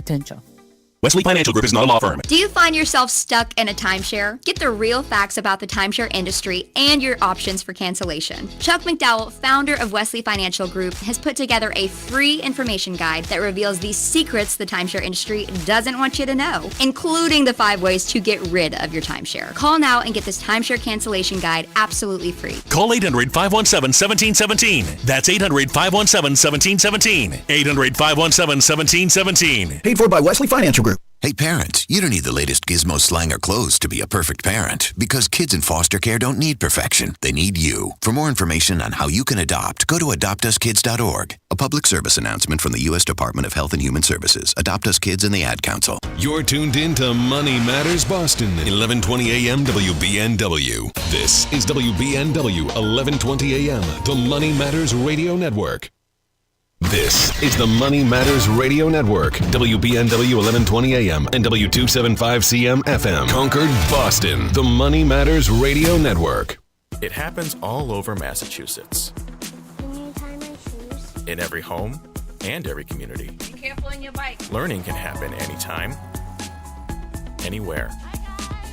potential. Wesley Financial Group is not a law firm. Do you find yourself stuck in a timeshare? Get the real facts about the timeshare industry and your options for cancellation. Chuck McDowell, founder of Wesley Financial Group, has put together a free information guide that reveals the secrets the timeshare industry doesn't want you to know, including the 5 ways to get rid of your timeshare. Call now and get this timeshare cancellation guide absolutely free. Call 800-517-1717. That's 800-517-1717. 800-517-1717. Paid for by Wesley Financial Group. Hey parents, you don't need the latest gizmo, slang, or clothes to be a perfect parent, because kids in foster care don't need perfection. They need you. For more information on how you can adopt, go to adoptuskids.org. A public service announcement from the U.S. Department of Health and Human Services, Adopt Us Kids, and the Ad Council. You're tuned in to Money Matters Boston, 1120 AM WBNW. This is WBNW, 1120 AM, the Money Matters Radio Network. This is the Money Matters Radio Network, WBNW 1120 AM and W275CM FM. Concord, Boston, the Money Matters Radio Network. It happens all over Massachusetts. Can you tie my shoes? In every home and every community. Be careful on your bike. Learning can happen anytime, anywhere.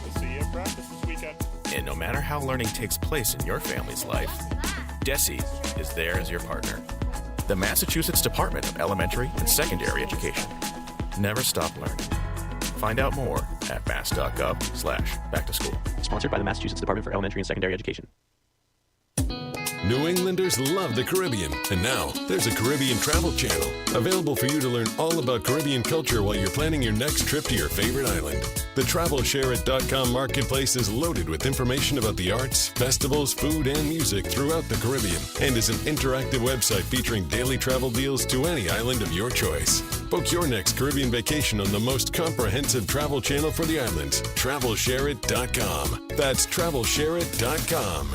We'll see you at practice this weekend. And no matter how learning takes place in your family's life, DESE is there as your partner. The Massachusetts Department of Elementary and Secondary Education. Never stop learning. Find out more at mass.gov/back-to-school. Sponsored by the Massachusetts Department for Elementary and Secondary Education. New Englanders love the Caribbean, and now there's a Caribbean travel channel available for you to learn all about Caribbean culture while you're planning your next trip to your favorite island. The TravelShareIt.com marketplace is loaded with information about the arts, festivals, food, and music throughout the Caribbean, and is an interactive website featuring daily travel deals to any island of your choice. Book your next Caribbean vacation on the most comprehensive travel channel for the islands, TravelShareIt.com. That's TravelShareIt.com.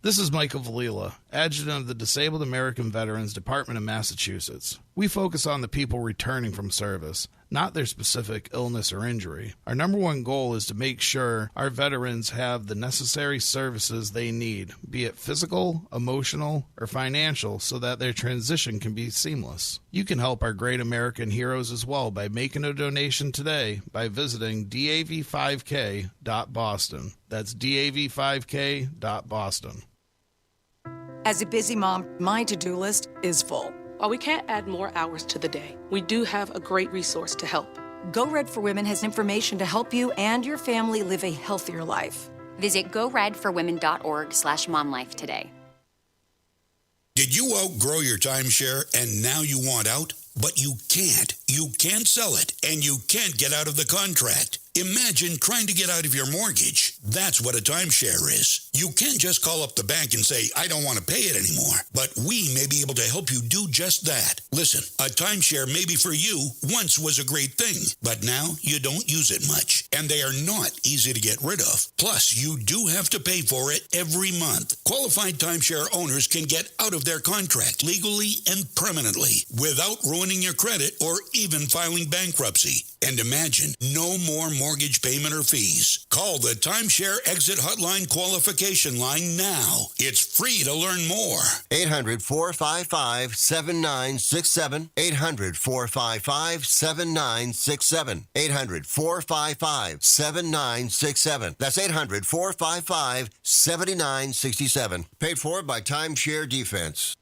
This is Michael Valila, Adjutant of the Disabled American Veterans Department of Massachusetts. We focus on the people returning from service, not their specific illness or injury. Our number one goal is to make sure our veterans have the necessary services they need, be it physical, emotional, or financial, so that their transition can be seamless. You can help our great American heroes as well by making a donation today by visiting dav5k.boston. That's dav5k.boston. As a busy mom, my to-do list is full. While we can't add more hours to the day, we do have a great resource to help. Go Red for Women has information to help you and your family live a healthier life. Visit goredforwomen.org/momlife today. Did you outgrow your timeshare and now you want out? But you can't. You can't sell it, and you can't get out of the contract. Imagine trying to get out of your mortgage. That's what a timeshare is. You can't just call up the bank and say, I don't want to pay it anymore. But we may be able to help you do just that. Listen, a timeshare maybe for you once was a great thing, but now you don't use it much. And they are not easy to get rid of. Plus, you do have to pay for it every month. Qualified timeshare owners can get out of their contract legally and permanently without ruining your credit or even filing bankruptcy. And imagine, no more mortgage payment or fees. Call the Timeshare Exit Hotline qualification line now. It's free to learn more. 800-455-7967. 800-455-7967. 800-455-7967. That's 800-455-7967. Paid for by Timeshare Defense.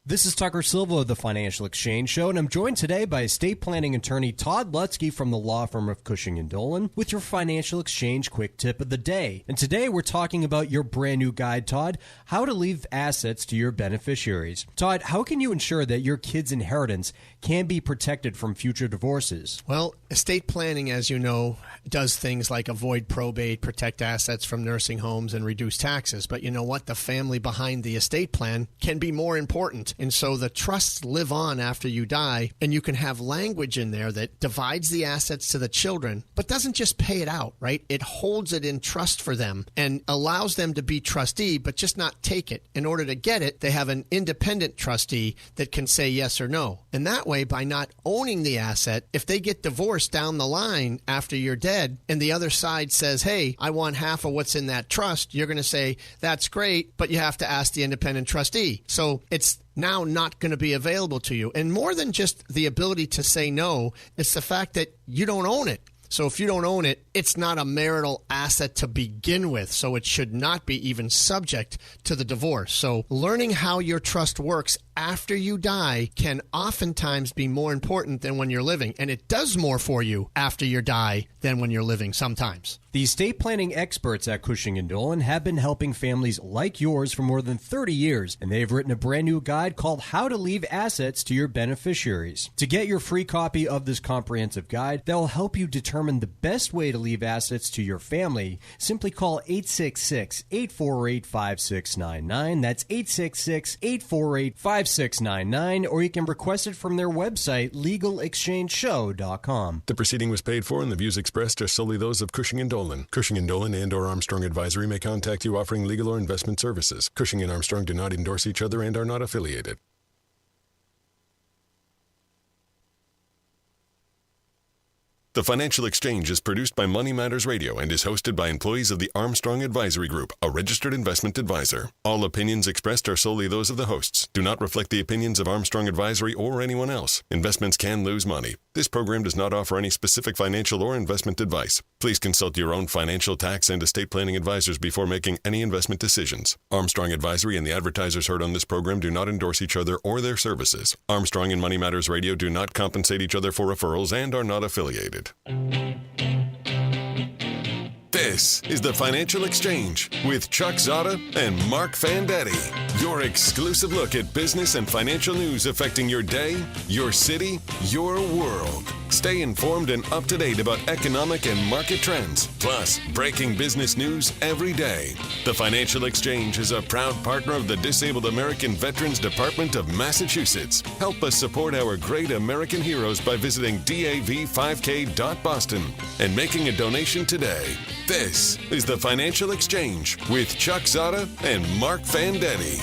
This is Tucker Silva of the Financial Exchange Show, and I'm joined today by estate planning attorney Todd Lutzke from the law firm of Cushing & Dolan with your Financial Exchange quick tip of the day. And today we're talking about your brand new guide, Todd, how to leave assets to your beneficiaries. Todd, how can you ensure that your kids' inheritance can be protected from future divorces? Well, estate planning, as you know, does things like avoid probate, protect assets from nursing homes, and reduce taxes. But you know what? The family behind the estate plan can be more important. And so the trusts live on after you die, and you can have language in there that divides the assets to the children, but doesn't just pay it out, right? It holds it in trust for them and allows them to be trustee, but just not take it. In order to get it, they have an independent trustee that can say yes or no. And that way, by not owning the asset, if they get divorced down the line after you're dead, and the other side says, hey, I want half of what's in that trust, you're going to say, that's great, but you have to ask the independent trustee. So it's now not going to be available to you. And more than just the ability to say no, it's the fact that you don't own it. So if you don't own it, it's not a marital asset to begin with, so it should not be even subject to the divorce. So learning how your trust works after you die can oftentimes be more important than when you're living, and it does more for you after you die than when you're living sometimes. The estate planning experts at Cushing & Dolan have been helping families like yours for more than 30 years, and they've written a brand new guide called How to Leave Assets to Your Beneficiaries. To get your free copy of this comprehensive guide that will help you determine the best way to leave assets to your family, simply call 866-848-5699. That's 866-848-5699, or you can request it from their website, legalexchangeshow.com. The proceeding was paid for, and the views expressed are solely those of Cushing & Dolan. Cushing & Dolan and or Armstrong Advisory may contact you offering legal or investment services. Cushing & Armstrong do not endorse each other and are not affiliated. The Financial Exchange is produced by Money Matters Radio and is hosted by employees of the Armstrong Advisory Group, a registered investment advisor. All opinions expressed are solely those of the hosts, do not reflect the opinions of Armstrong Advisory or anyone else. Investments can lose money. This program does not offer any specific financial or investment advice. Please consult your own financial, tax, and estate planning advisors before making any investment decisions. Armstrong Advisory and the advertisers heard on this program do not endorse each other or their services. Armstrong and Money Matters Radio do not compensate each other for referrals and are not affiliated. This is the Financial Exchange with Chuck Zodda and Marc Fandetti. Your exclusive look at business and financial news affecting your day, your city, your world. Stay informed and up to date about economic and market trends, plus breaking business news every day. The Financial Exchange is a proud partner of the Disabled American Veterans Department of Massachusetts. Help us support our great American heroes by visiting dav5k.boston and making a donation today. This is the Financial Exchange with Chuck Zodda and Marc Fandetti.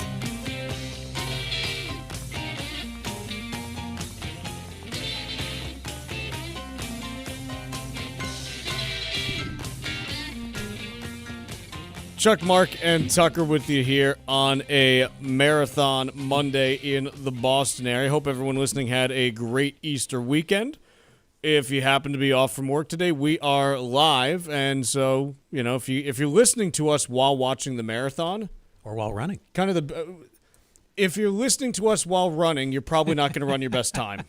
Chuck, Mark, and Tucker with you here on a Marathon Monday in the Boston area. Hope everyone listening had a great Easter weekend. If you happen to be off from work today, we are live, and so if you're listening to us while watching the marathon or while running, if you're listening to us while running, you're probably not going to run your best time.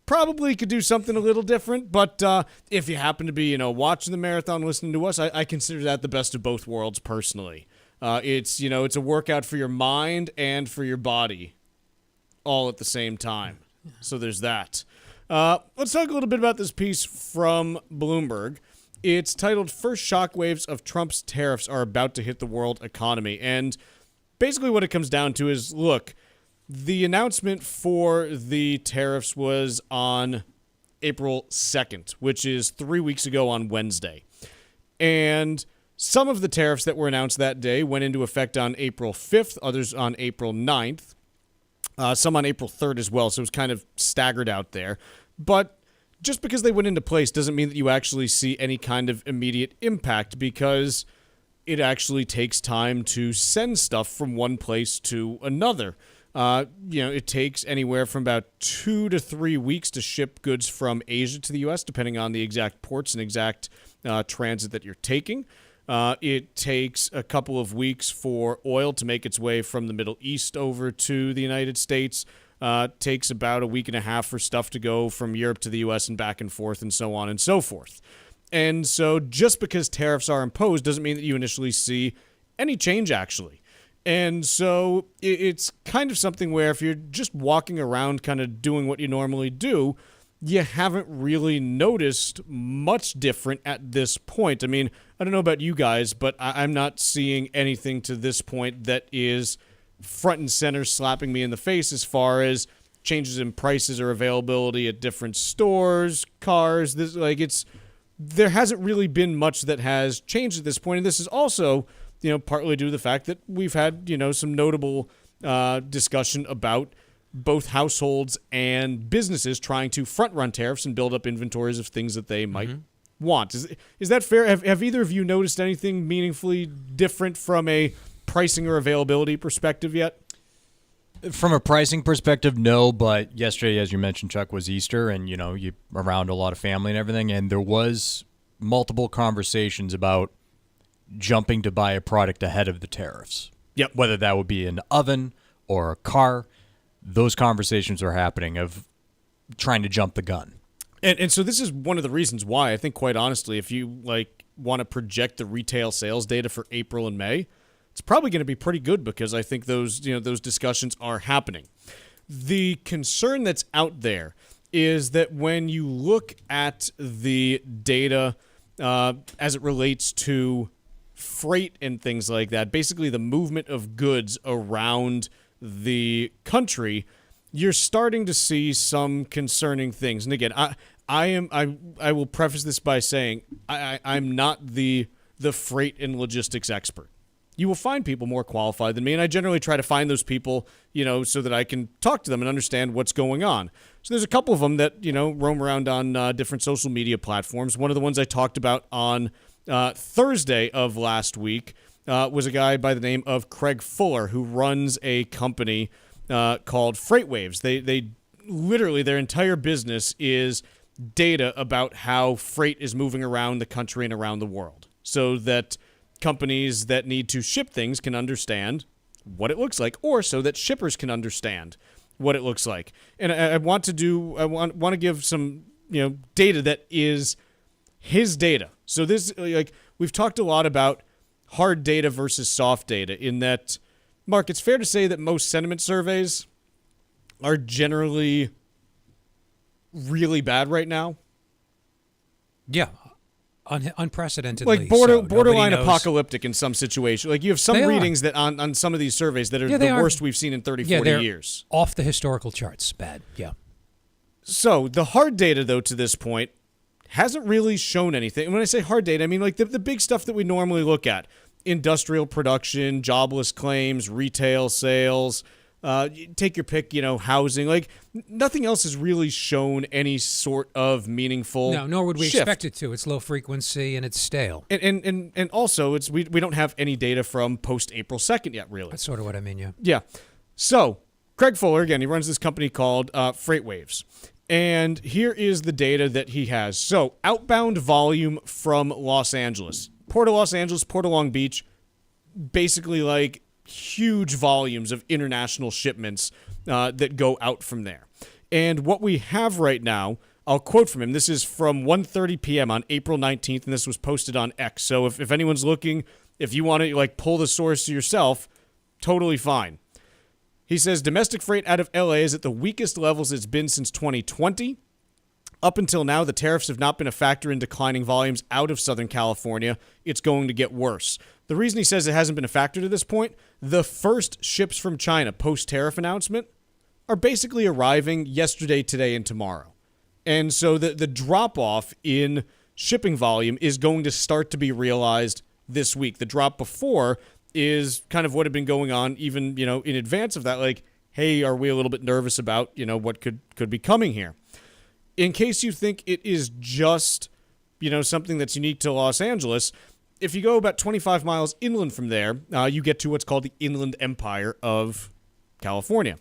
Probably could do something a little different, but if you happen to be, watching the marathon, listening to us, I consider that the best of both worlds personally. It's a workout for your mind and for your body all at the same time. So there's that. Let's talk a little bit about this piece from Bloomberg. It's titled, First Shockwaves of Trump's Tariffs Are About to Hit the World Economy. And basically what it comes down to is, look, the announcement for the tariffs was on April 2nd, which is 3 weeks ago on Wednesday. And some of the tariffs that were announced that day went into effect on April 5th, others on April 9th, some on April 3rd as well, so it was kind of staggered out there. But just because they went into place doesn't mean that you actually see any kind of immediate impact, because it actually takes time to send stuff from one place to another. It takes anywhere from about 2 to 3 weeks to ship goods from Asia to the U.S., depending on the exact ports and exact transit that you're taking. It takes a couple of weeks for oil to make its way from the Middle East over to the United States. Takes about a week and a half for stuff to go from Europe to the U.S. and back and forth and so on and so forth. And so just because tariffs are imposed doesn't mean that you initially see any change, actually. And so it's kind of something where if you're just walking around kind of doing what you normally do, you haven't really noticed much different at this point. I mean, I don't know about you guys, but I'm not seeing anything to this point that is front and center slapping me in the face as far as changes in prices or availability at different stores, cars. There hasn't really been much that has changed at this point. And this is also, partly due to the fact that we've had, some notable discussion about both households and businesses trying to front-run tariffs and build up inventories of things that they might want. Is that fair? Have either of you noticed anything meaningfully different from a pricing or availability perspective yet? From a pricing perspective, no, but yesterday, as you mentioned, Chuck, was Easter, and, you around a lot of family and everything, and there was multiple conversations about jumping to buy a product ahead of the tariffs. Yep. Whether that would be an oven or a car, those conversations are happening of trying to jump the gun. And so this is one of the reasons why I think, quite honestly, if you want to project the retail sales data for April and May, it's probably going to be pretty good because I think those discussions are happening. The concern that's out there is that when you look at the data as it relates to freight and things like that, basically the movement of goods around the country, you're starting to see some concerning things. And again, I will preface this by saying I'm not the freight and logistics expert. You will find people more qualified than me, and I generally try to find those people, so that I can talk to them and understand what's going on. So there's a couple of them that, roam around on different social media platforms. One of the ones I talked about on Thursday of last week was a guy by the name of Craig Fuller, who runs a company called Freightwaves. They literally, their entire business is data about how freight is moving around the country and around the world, so that companies that need to ship things can understand what it looks like, or so that shippers can understand what it looks like. And I want to give some data that is his data. So this, we've talked a lot about hard data versus soft data, in that, Mark, it's fair to say that most sentiment surveys are generally really bad right now. Yeah. Unprecedentedly. Like borderline apocalyptic in some situation. Like, you have some readings that on some of these surveys that are the worst we've seen in 30, 40 years. Off the historical charts. Bad. Yeah. So the hard data, though, to this point, hasn't really shown anything. And when I say hard data, I mean like the big stuff that we normally look at. Industrial production, jobless claims, retail sales, take your pick, housing. Like, nothing else has really shown any sort of meaningful No, nor would we shift. expect it to. It's low frequency and it's stale. And also, we don't have any data from post-April 2nd yet, really. That's sort of what I mean, yeah. Yeah. So, Craig Fuller, again, he runs this company called Freightwaves. And here is the data that he has. So, outbound volume from Los Angeles. Port of Los Angeles, Port of Long Beach, basically like huge volumes of international shipments that go out from there. And what we have right now, I'll quote from him. This is from 1:30 p.m. on April 19th, and this was posted on X. So if anyone's looking, if you want to pull the source yourself, totally fine. He says domestic freight out of LA is at the weakest levels it's been since 2020. Up until now, the tariffs have not been a factor in declining volumes out of Southern California. It's going to get worse. The reason he says it hasn't been a factor to this point, the first ships from China post-tariff announcement are basically arriving yesterday, today, and tomorrow. And so the drop-off in shipping volume is going to start to be realized this week. The drop before is kind of what had been going on even, in advance of that. Like, hey, are we a little bit nervous about, what could be coming here? In case you think it is just, something that's unique to Los Angeles, if you go about 25 miles inland from there, you get to what's called the Inland Empire of California.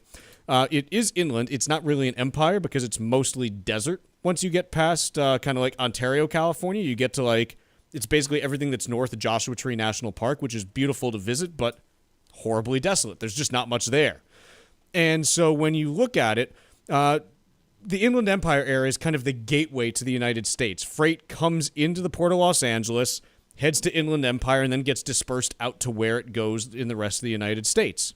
It is inland. It's not really an empire because it's mostly desert. Once you get past kind of like Ontario, California, you get to it's basically everything that's north of Joshua Tree National Park, which is beautiful to visit, but horribly desolate. There's just not much there. And so when you look at it, the Inland Empire area is kind of the gateway to the United States. Freight comes into the Port of Los Angeles, heads to Inland Empire, and then gets dispersed out to where it goes in the rest of the United States.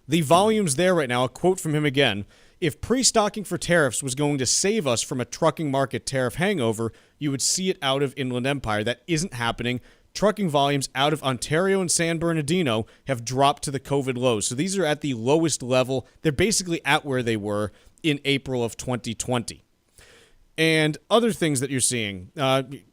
The volumes there right now, a quote from him again, if pre-stocking for tariffs was going to save us from a trucking market tariff hangover, you would see it out of Inland Empire. That isn't happening. Trucking volumes out of Ontario and San Bernardino have dropped to the COVID lows. So these are at the lowest level. They're basically at where they were in April of 2020. And other things that you're seeing,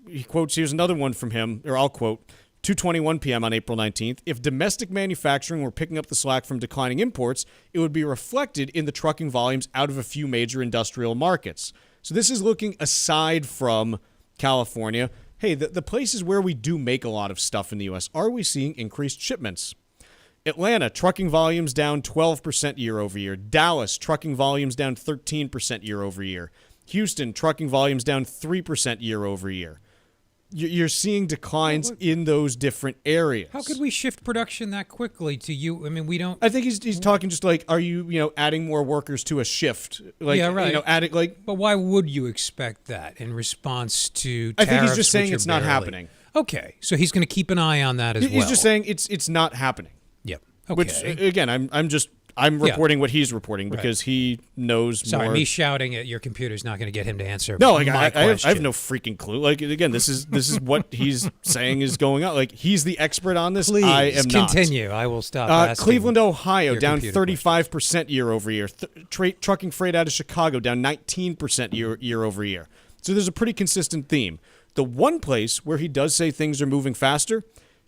he quotes, here's another one from him, or I'll quote, 2:21 p.m. on April 19th, if domestic manufacturing were picking up the slack from declining imports, it would be reflected in the trucking volumes out of a few major industrial markets. So this is looking aside from California. Hey, the places where we do make a lot of stuff in the U.S., are we seeing increased shipments? Atlanta, trucking volumes down 12% year over year. Dallas, trucking volumes down 13% year over year. Houston, trucking volumes down 3% year over year. You're seeing declines in those different areas. How could we shift production that quickly to you? I mean, we don't. I think he's talking just like, are you adding more workers to a shift? Like, yeah, right. Adding like. But why would you expect that in response to? I think he's tariffs, just saying which it's are not barely- happening. Okay, so he's going to keep an eye on that as well. He's just saying it's not happening. Yep. Okay. Which again, I'm reporting what he's reporting because he knows more. Sorry, me shouting at your computer is not going to get him to answer. No, like, my I question. have no freaking clue. Like again, this is what he's saying is going on. Like he's the expert on this. Please I am not. continue. I will stop. Asking Cleveland, Ohio, your down computer 35% year over year. Trucking freight out of Chicago down 19% year over year. So there's a pretty consistent theme. The one place where he does say things are moving faster,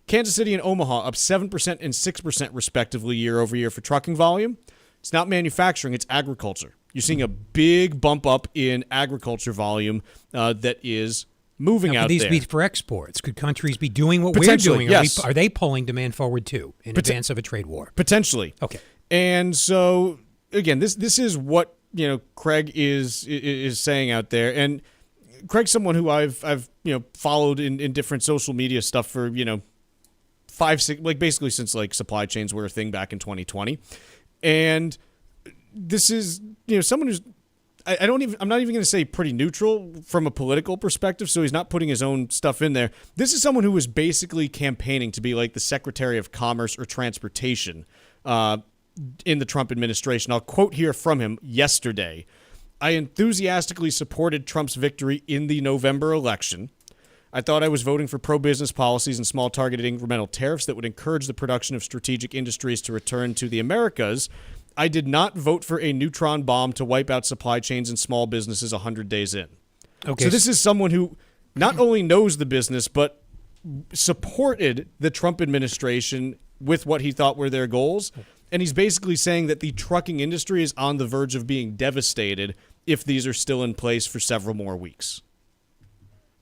Kansas City and Omaha up 7% and 6% respectively year over year for trucking volume. It's not manufacturing, it's agriculture. You're seeing a big bump up in agriculture volume that is moving out these there. Be for exports? Could countries be doing what we're Potentially, doing? yes. Are they pulling demand forward too in advance of a trade war? Potentially. Okay. And so again, this is what Craig is saying out there, and Craig's someone who I've followed in different social media stuff for 5-6 like basically since like supply chains were a thing back in 2020, and this is someone who's I'm not even going to say pretty neutral from a political perspective, so he's not putting his own stuff in there. This is someone who was basically campaigning to be like the Secretary of Commerce or Transportation in the Trump administration. I'll quote here from him yesterday. I enthusiastically supported Trump's victory in the November election. I thought I was voting for pro-business policies and small targeted incremental tariffs that would encourage the production of strategic industries to return to the Americas. I did not vote for a neutron bomb to wipe out supply chains and small businesses 100 days in. Okay. So this is someone who not only knows the business, but supported the Trump administration with what he thought were their goals. And he's basically saying that the trucking industry is on the verge of being devastated if these are still in place for several more weeks.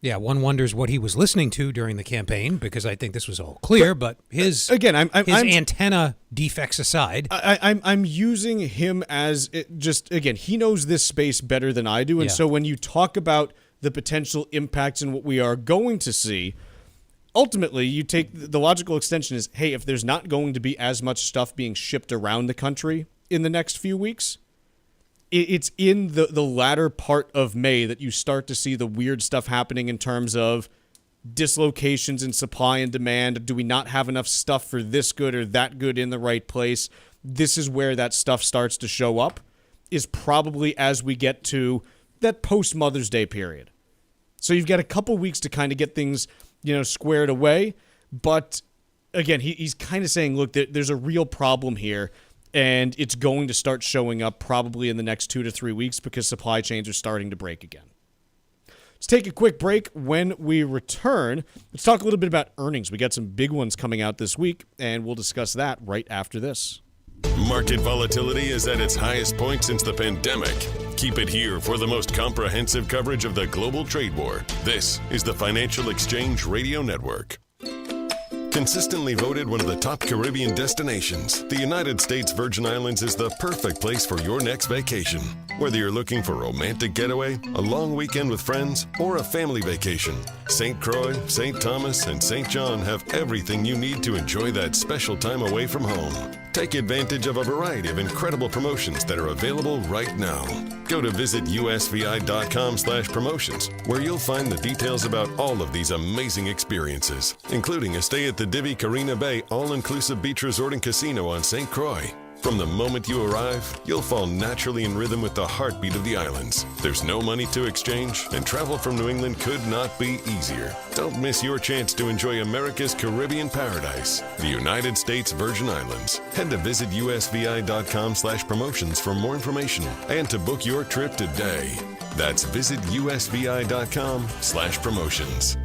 Yeah, one wonders what he was listening to during the campaign, because I think this was all clear. But his antenna defects aside, I'm using him as he knows this space better than I do, and so when you talk about the potential impacts and what we are going to see, ultimately you take the logical extension is, hey, if there's not going to be as much stuff being shipped around the country in the next few weeks, it's in the latter part of May that you start to see the weird stuff happening in terms of dislocations in supply and demand. Do we not have enough stuff for this good or that good in the right place? This is where that stuff starts to show up, is probably as we get to that post-Mother's Day period. So you've got a couple weeks to kind of get things, squared away. But again, he's kind of saying, look, there's a real problem here. And it's going to start showing up probably in the next 2 to 3 weeks because supply chains are starting to break again. Let's take a quick break. When we return, let's talk a little bit about earnings. We got some big ones coming out this week, and we'll discuss that right after this. Market volatility is at its highest point since the pandemic. Keep it here for the most comprehensive coverage of the global trade war. This is the Financial Exchange Radio Network. Consistently voted one of the top Caribbean destinations, the United States Virgin Islands is the perfect place for your next vacation. Whether you're looking for a romantic getaway, a long weekend with friends, or a family vacation, St. Croix, St. Thomas, and St. John have everything you need to enjoy that special time away from home. Take advantage of a variety of incredible promotions that are available right now. Go to visitusvi.com/promotions, where you'll find the details about all of these amazing experiences, including a stay at the Divi Carina Bay all-inclusive beach resort and casino on St. Croix. From the moment you arrive, you'll fall naturally in rhythm with the heartbeat of the islands. There's no money to exchange, and travel from New England could not be easier. Don't miss your chance to enjoy America's Caribbean paradise, the United States Virgin Islands. Head to visitusvi.com/promotions for more information and to book your trip today. That's visitusvi.com/promotions.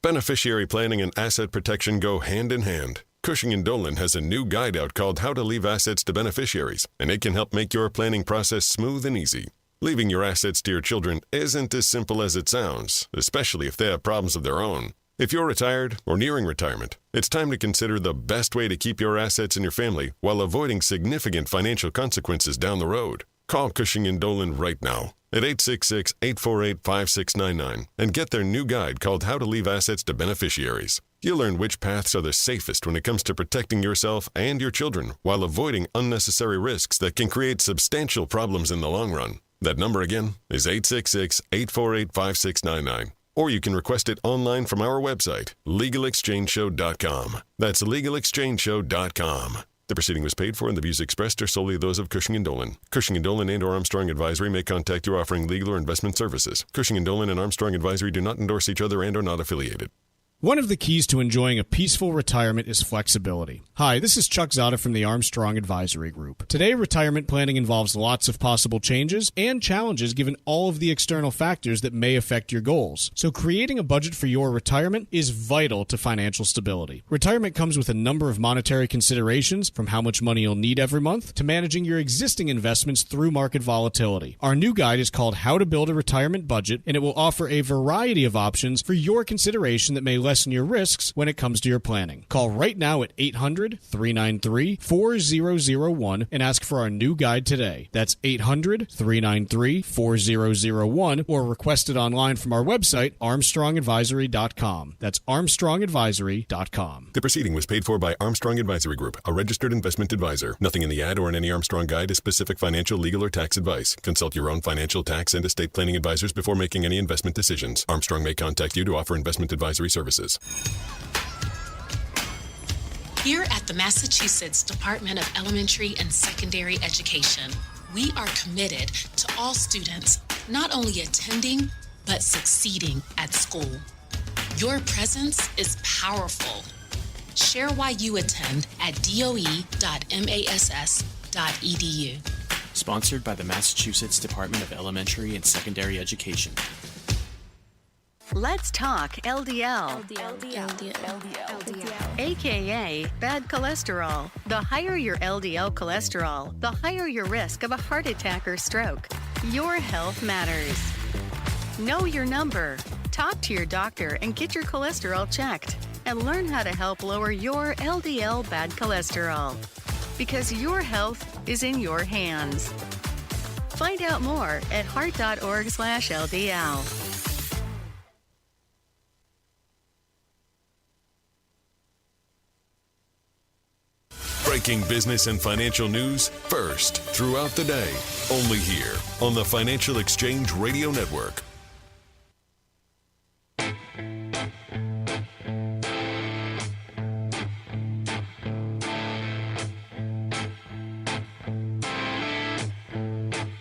Beneficiary planning and asset protection go hand in hand. Cushing & Dolan has a new guide out called How to Leave Assets to Beneficiaries, and it can help make your planning process smooth and easy. Leaving your assets to your children isn't as simple as it sounds, especially if they have problems of their own. If you're retired or nearing retirement, it's time to consider the best way to keep your assets in your family while avoiding significant financial consequences down the road. Call Cushing & Dolan right now at 866-848-5699 and get their new guide called How to Leave Assets to Beneficiaries. You'll learn which paths are the safest when it comes to protecting yourself and your children while avoiding unnecessary risks that can create substantial problems in the long run. That number again is 866-848-5699. Or you can request it online from our website, LegalExchangeShow.com. That's LegalExchangeShow.com. The proceeding was paid for and the views expressed are solely those of Cushing & Dolan. Cushing & Dolan and or Armstrong Advisory may contact you offering legal or investment services. Cushing & Dolan and Armstrong Advisory do not endorse each other and are not affiliated. One of the keys to enjoying a peaceful retirement is flexibility. Hi, this is Chuck Zodda from the Armstrong Advisory Group. Today, retirement planning involves lots of possible changes and challenges given all of the external factors that may affect your goals. So creating a budget for your retirement is vital to financial stability. Retirement comes with a number of monetary considerations, from how much money you'll need every month to managing your existing investments through market volatility. Our new guide is called How to Build a Retirement Budget, and it will offer a variety of options for your consideration that may lessen your risks when it comes to your planning. Call right now at 800-393-4001 and ask for our new guide today. That's 800-393-4001 or request it online from our website, armstrongadvisory.com. That's armstrongadvisory.com. The proceeding was paid for by Armstrong Advisory Group, a registered investment advisor. Nothing in the ad or in any Armstrong guide is specific financial, legal, or tax advice. Consult your own financial, tax, and estate planning advisors before making any investment decisions. Armstrong may contact you to offer investment advisory services. Here at the Massachusetts Department of Elementary and Secondary Education, we are committed to all students not only attending, but succeeding at school. Your presence is powerful. Share why you attend at doe.mass.edu. Sponsored by the Massachusetts Department of Elementary and Secondary Education. Let's talk LDL. AKA bad cholesterol. The higher your LDL cholesterol, the higher your risk of a heart attack or stroke. Your health matters. Know your number. Talk to your doctor and get your cholesterol checked. And learn how to help lower your LDL bad cholesterol. Because your health is in your hands. Find out more at heart.org/LDL. Breaking business and financial news first throughout the day. Only here on the Financial Exchange Radio Network.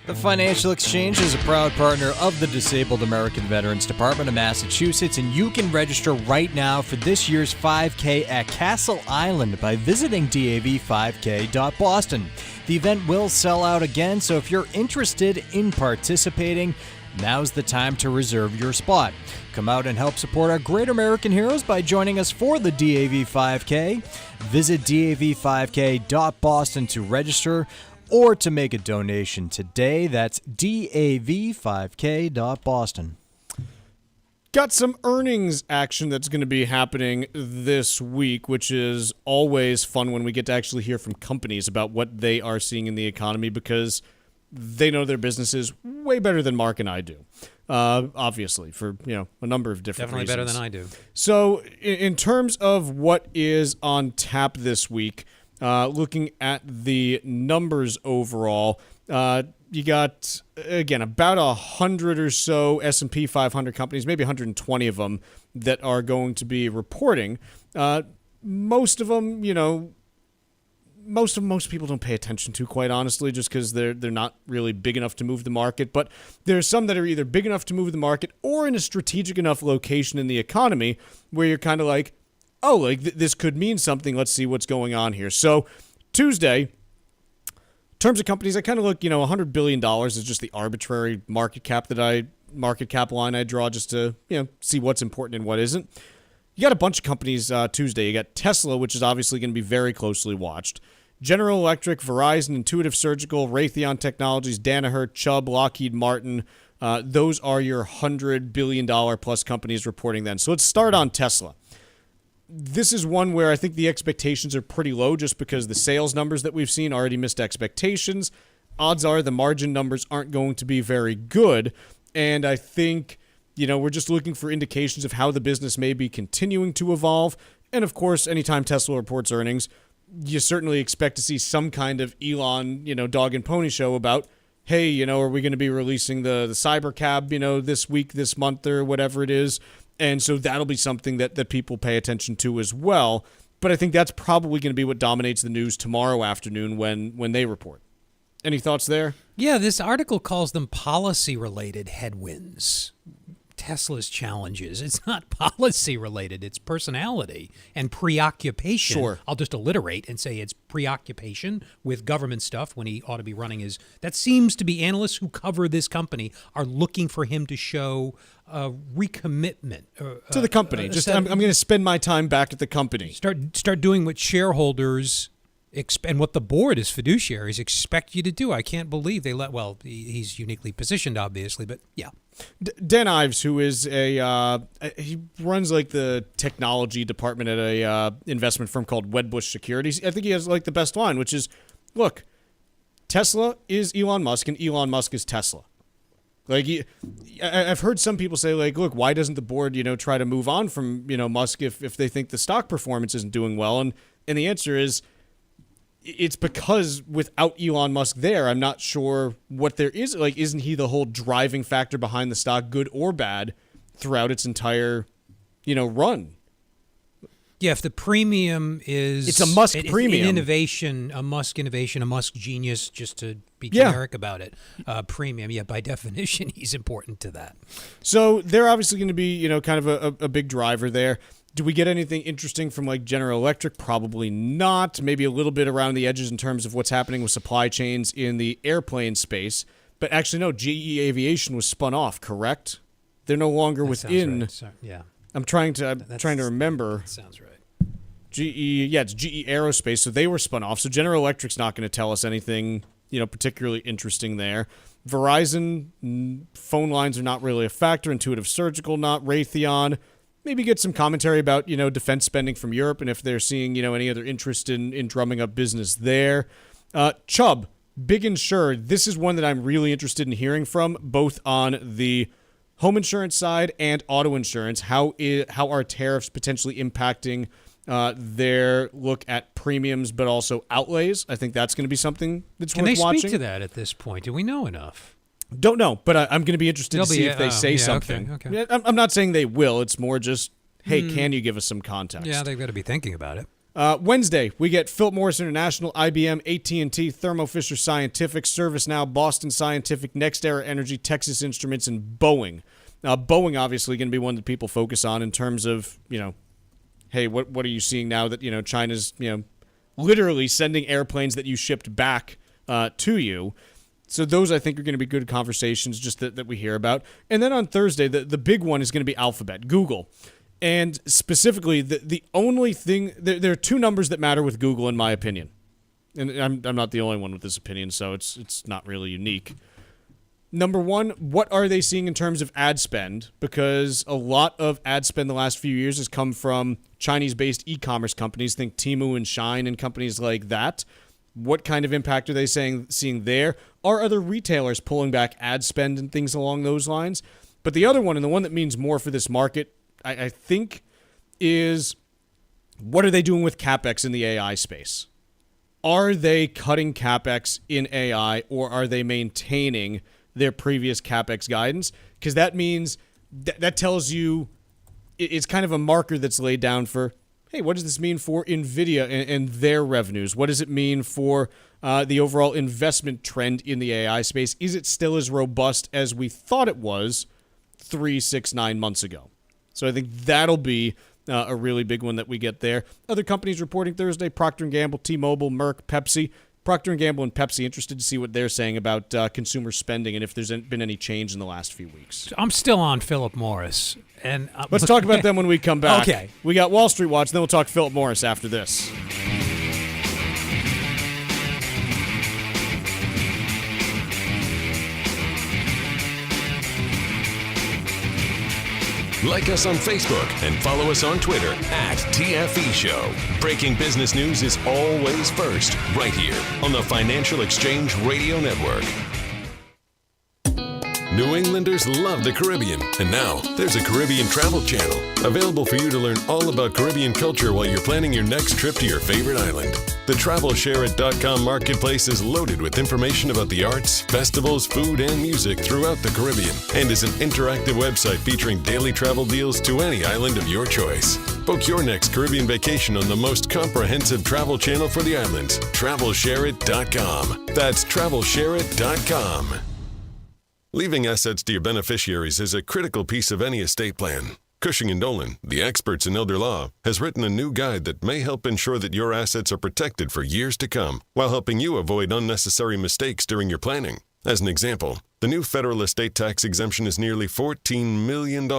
The Financial Exchange is a proud partner of the Disabled American Veterans Department of Massachusetts, and you can register right now for this year's 5K at Castle Island by visiting dav5k.boston. The event will sell out again, so if you're interested in participating, now's the time to reserve your spot. Come out and help support our great American heroes by joining us for the DAV 5K. Visit dav5k.boston to register or to make a donation today. That's dav5k.boston. Got some earnings action that's going to be happening this week, which is always fun when we get to actually hear from companies about what they are seeing in the economy, because they know their businesses way better than Mark and I do. Obviously, for a number of different Definitely reasons. better than I do. So in terms of what is on tap this week, looking at the numbers overall, you got, again, about 100 or so S&P 500 companies, maybe 120 of them, that are going to be reporting. Most of them, most people don't pay attention to, quite honestly, just because they're not really big enough to move the market. But there's some that are either big enough to move the market or in a strategic enough location in the economy where you're kind of like, oh, this could mean something. Let's see what's going on here. So Tuesday, in terms of companies, I kind of look, $100 billion is just the arbitrary market cap line I draw just to, see what's important and what isn't. You got a bunch of companies Tuesday. You got Tesla, which is obviously going to be very closely watched. General Electric, Verizon, Intuitive Surgical, Raytheon Technologies, Danaher, Chubb, Lockheed Martin. Those are your $100 billion plus companies reporting then. So let's start on Tesla. This is one where I think the expectations are pretty low just because the sales numbers that we've seen already missed expectations. Odds are the margin numbers aren't going to be very good. And I think, we're just looking for indications of how the business may be continuing to evolve. And of course, anytime Tesla reports earnings, you certainly expect to see some kind of Elon, dog and pony show about, hey, are we going to be releasing the Cybercab, this week, this month, or whatever it is. And so that'll be something that people pay attention to as well. But I think that's probably going to be what dominates the news tomorrow afternoon when they report. Any thoughts there? Yeah, this article calls them policy-related headwinds. Tesla's challenges. It's not policy-related. It's personality and preoccupation. Sure. I'll just alliterate and say it's preoccupation with government stuff when he ought to be running his... That seems to be analysts who cover this company are looking for him to show recommitment. To the company. I'm going to spend my time back at the company. Start doing what shareholders... and what the board as fiduciaries expect you to do. I can't believe they he's uniquely positioned, obviously, but yeah. Dan Ives, who is he runs like the technology department at a investment firm called Wedbush Securities. I think he has like the best line, which is, look, Tesla is Elon Musk and Elon Musk is Tesla. Like, I've heard some people say, like, look, why doesn't the board, try to move on from, Musk if they think the stock performance isn't doing well? And the answer is, it's because without Elon Musk there, I'm not sure what there is. Like, isn't he the whole driving factor behind the stock, good or bad, throughout its entire, run? Yeah, if the premium is... It's a Musk premium. An innovation, a Musk genius, just to be generic about it. Premium, by definition, he's important to that. So they're obviously going to be, kind of a big driver there. Do we get anything interesting from like General Electric? Probably not. Maybe a little bit around the edges in terms of what's happening with supply chains in the airplane space. But actually, no, GE Aviation was spun off, correct? They're no longer that within. Right. Sorry. Yeah. I'm trying to remember. That sounds right. It's GE Aerospace, so they were spun off. So General Electric's not going to tell us anything, particularly interesting there. Verizon, phone lines are not really a factor. Intuitive Surgical, not. Raytheon. Maybe get some commentary about, defense spending from Europe and if they're seeing, any other interest in drumming up business there. Chubb, big insurer. This is one that I'm really interested in hearing from, both on the home insurance side and auto insurance. How are tariffs potentially impacting their look at premiums, but also outlays? I think that's going to be something that's worth watching. Can they speak to that at this point? Do we know enough? Don't know, but I'm going to be interested to see if they say something. Okay. I'm not saying they will. It's more just, hey, can you give us some context? Yeah, they've got to be thinking about it. Wednesday, we get Philip Morris International, IBM, AT&T, Thermo Fisher Scientific, ServiceNow, Boston Scientific, NextEra Energy, Texas Instruments, and Boeing. Boeing obviously going to be one that people focus on in terms of, hey, what are you seeing now that, China's, literally sending airplanes that you shipped back to you. So those, I think, are going to be good conversations just that we hear about. And then on Thursday, the big one is going to be Alphabet, Google. And specifically, the only thing... There are two numbers that matter with Google, in my opinion. And I'm not the only one with this opinion, so it's not really unique. Number one, what are they seeing in terms of ad spend? Because a lot of ad spend the last few years has come from Chinese-based e-commerce companies. Think Temu and Shine and companies like that. What kind of impact are they seeing there? Are other retailers pulling back ad spend and things along those lines? But the other one, and the one that means more for this market, I think, is what are they doing with CapEx in the AI space? Are they cutting CapEx in AI, or are they maintaining their previous CapEx guidance? Because that means that tells you it's kind of a marker that's laid down for, hey, what does this mean for NVIDIA and their revenues? What does it mean for the overall investment trend in the AI space? Is it still as robust as we thought it was 3, 6, 9 months ago? So I think that'll be a really big one that we get there. Other companies reporting Thursday: Procter & Gamble, T-Mobile, Merck, Pepsi. Procter & Gamble and Pepsi, interested to see what they're saying about consumer spending and if there's been any change in the last few weeks. I'm still on Philip Morris. And let's talk about them when we come back. Okay. We got Wall Street Watch, then we'll talk Philip Morris after this. Like us on Facebook and follow us on Twitter @TFE Show. Breaking business news is always first, right here on the Financial Exchange Radio Network. New Englanders love the Caribbean, and now there's a Caribbean travel channel available for you to learn all about Caribbean culture while you're planning your next trip to your favorite island. The TravelShareIt.com marketplace is loaded with information about the arts, festivals, food, and music throughout the Caribbean, and is an interactive website featuring daily travel deals to any island of your choice. Book your next Caribbean vacation on the most comprehensive travel channel for the islands, TravelShareIt.com. That's TravelShareIt.com. Leaving assets to your beneficiaries is a critical piece of any estate plan. Cushing & Dolan, the experts in elder law, has written a new guide that may help ensure that your assets are protected for years to come, while helping you avoid unnecessary mistakes during your planning. As an example, the new federal estate tax exemption is nearly $14 million.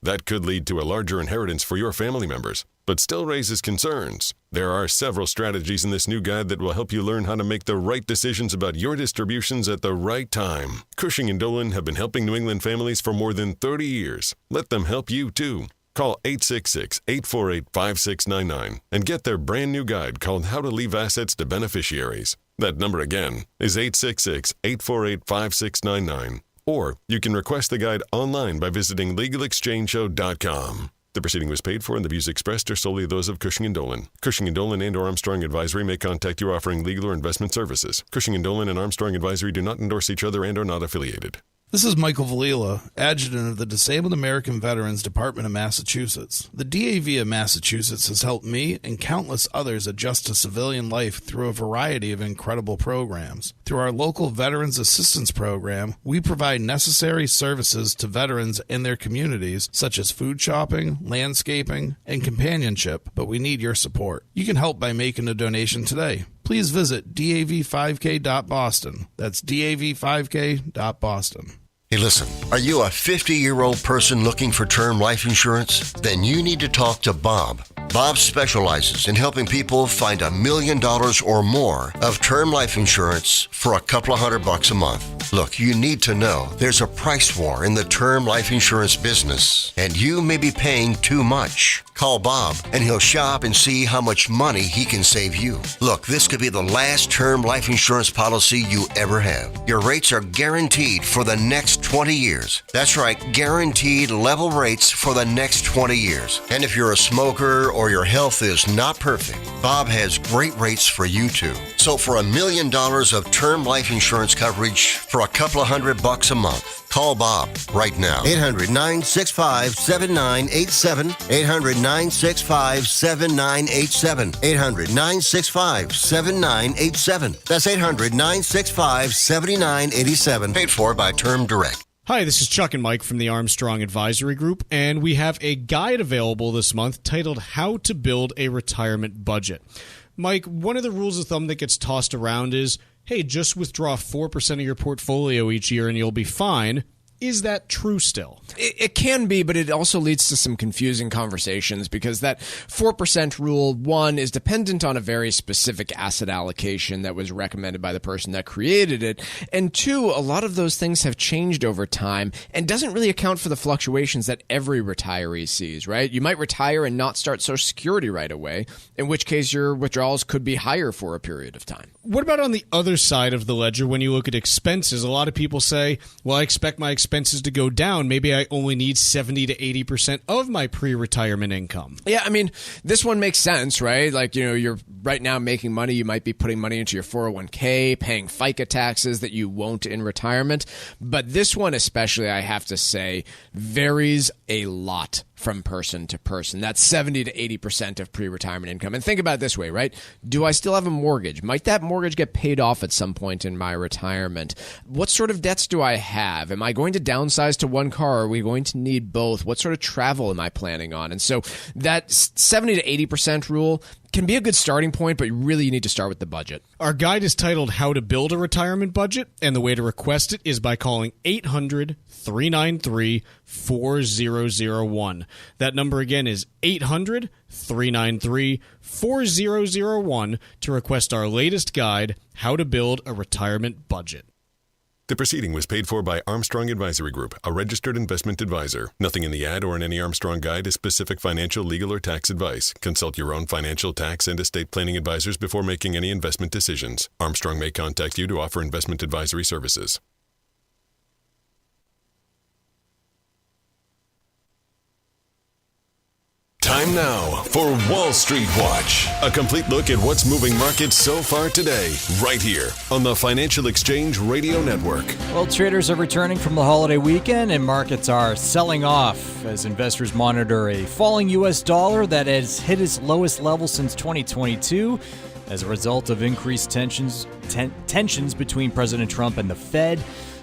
That could lead to a larger inheritance for your family members, but still raises concerns. There are several strategies in this new guide that will help you learn how to make the right decisions about your distributions at the right time. Cushing & Dolan have been helping New England families for more than 30 years. Let them help you, too. Call 866-848-5699 and get their brand new guide called How to Leave Assets to Beneficiaries. That number again is 866-848-5699. Or you can request the guide online by visiting LegalExchangeShow.com. The proceeding was paid for and the views expressed are solely those of Cushing & Dolan. Cushing & Dolan and or Armstrong Advisory may contact you offering legal or investment services. Cushing & Dolan and Armstrong Advisory do not endorse each other and are not affiliated. This is Michael Valila, Adjutant of the Disabled American Veterans Department of Massachusetts. The DAV of Massachusetts has helped me and countless others adjust to civilian life through a variety of incredible programs. Through our local Veterans Assistance Program, we provide necessary services to veterans and their communities, such as food shopping, landscaping, and companionship, but we need your support. You can help by making a donation today. Please visit dav5k.boston. That's dav5k.boston. Hey, listen, are you a 50-year-old person looking for term life insurance? Then you need to talk to Bob. Bob specializes in helping people find $1 million or more of term life insurance for a couple of $100 a month. Look, you need to know there's a price war in the term life insurance business, and you may be paying too much. Call Bob, and he'll shop and see how much money he can save you. Look, this could be the last term life insurance policy you ever have. Your rates are guaranteed for the next 20 years. That's right, guaranteed level rates for the next 20 years. And if you're a smoker or your health is not perfect, Bob has great rates for you too. So for $1 million of term life insurance coverage for a couple of $100 a month, call Bob right now. 800-965-7987. 800-965-7987. 800-965-7987. That's 800-965-7987. Paid for by Term Direct. Hi, this is Chuck and Mike from the Armstrong Advisory Group, and we have a guide available this month titled How to Build a Retirement Budget. Mike, one of the rules of thumb that gets tossed around is, hey, just withdraw 4% of your portfolio each year and you'll be fine. Is that true still? It can be, but it also leads to some confusing conversations because that 4% rule, one, is dependent on a very specific asset allocation that was recommended by the person that created it. And two, a lot of those things have changed over time and doesn't really account for the fluctuations that every retiree sees, right? You might retire and not start Social Security right away, in which case your withdrawals could be higher for a period of time. What about on the other side of the ledger when you look at expenses? A lot of people say, well, I expect my expenses to go down. Maybe I only need 70 to 80% of my pre-retirement income. Yeah, I mean, this one makes sense, right? Like, you know, you're right now making money. You might be putting money into your 401k, paying FICA taxes that you won't in retirement. But this one especially, I have to say, varies a lot from person to person. That's 70 to 80% of pre-retirement income. And think about it this way, right? Do I still have a mortgage? Might that mortgage get paid off at some point in my retirement? What sort of debts do I have? Am I going to downsize to one car? Are we going to need both? What sort of travel am I planning on? And so that 70 to 80% rule can be a good starting point, but really you need to start with the budget. Our guide is titled How to Build a Retirement Budget, and the way to request it is by calling 800-393-4001. That number again is 800-393-4001 to request our latest guide, How to Build a Retirement Budget. The proceeding was paid for by Armstrong Advisory Group, a registered investment advisor. Nothing in the ad or in any Armstrong guide is specific financial, legal, or tax advice. Consult your own financial, tax, and estate planning advisors before making any investment decisions. Armstrong may contact you to offer investment advisory services. Time now for Wall Street Watch. A complete look at what's moving markets so far today, right here on the Financial Exchange Radio Network. Well, traders are returning from the holiday weekend and markets are selling off as investors monitor a falling U.S. dollar that has hit its lowest level since 2022 as a result of increased tensions between President Trump and the Fed.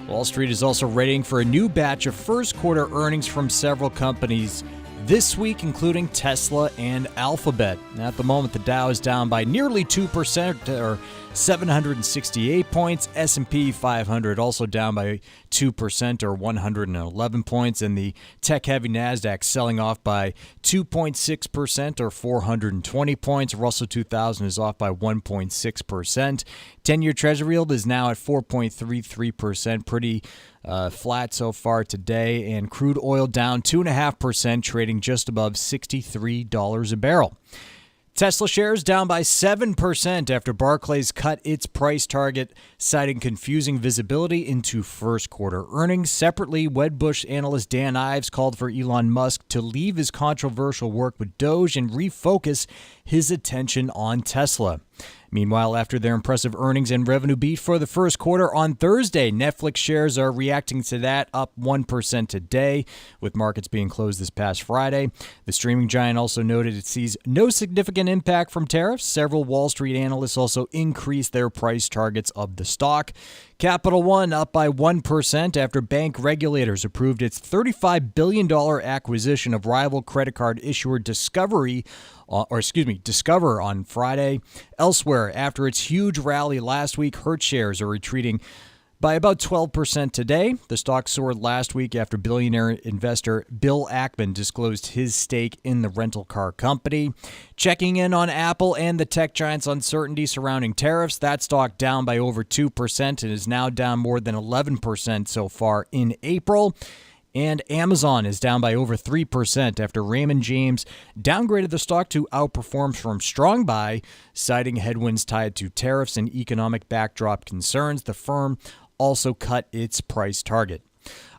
Wall Street is also waiting for a new batch of first quarter earnings from several companies this week, including Tesla and Alphabet. Now, at the moment, the Dow is down by nearly 2%, or 768 points. S&P 500 also down by 2%, or 111 points. And the tech-heavy NASDAQ selling off by 2.6%, or 420 points. Russell 2000 is off by 1.6%. 10-year Treasury yield is now at 4.33%, pretty flat so far today, and crude oil down 2.5%, trading just above $63 a barrel. Tesla shares down by 7% after Barclays cut its price target, citing confusing visibility into first quarter earnings. Separately, Wedbush analyst Dan Ives called for Elon Musk to leave his controversial work with Doge and refocus his attention on Tesla. Meanwhile, after their impressive earnings and revenue beat for the first quarter on Thursday, Netflix shares are reacting to that, up 1% today, with markets being closed this past Friday. The streaming giant also noted it sees no significant impact from tariffs. Several Wall Street analysts also increased their price targets of the stock. Capital One up by 1% after bank regulators approved its $35 billion acquisition of rival credit card issuer Discover on Friday. Elsewhere, after its huge rally last week, Hertz shares are retreating by about 12% today. The stock soared last week after billionaire investor Bill Ackman disclosed his stake in the rental car company. Checking in on Apple and the tech giant's uncertainty surrounding tariffs, that stock down by over 2% and is now down more than 11% so far in April. And Amazon is down by over 3% after Raymond James downgraded the stock to outperform from strong buy, citing headwinds tied to tariffs and economic backdrop concerns. The firm also cut its price target.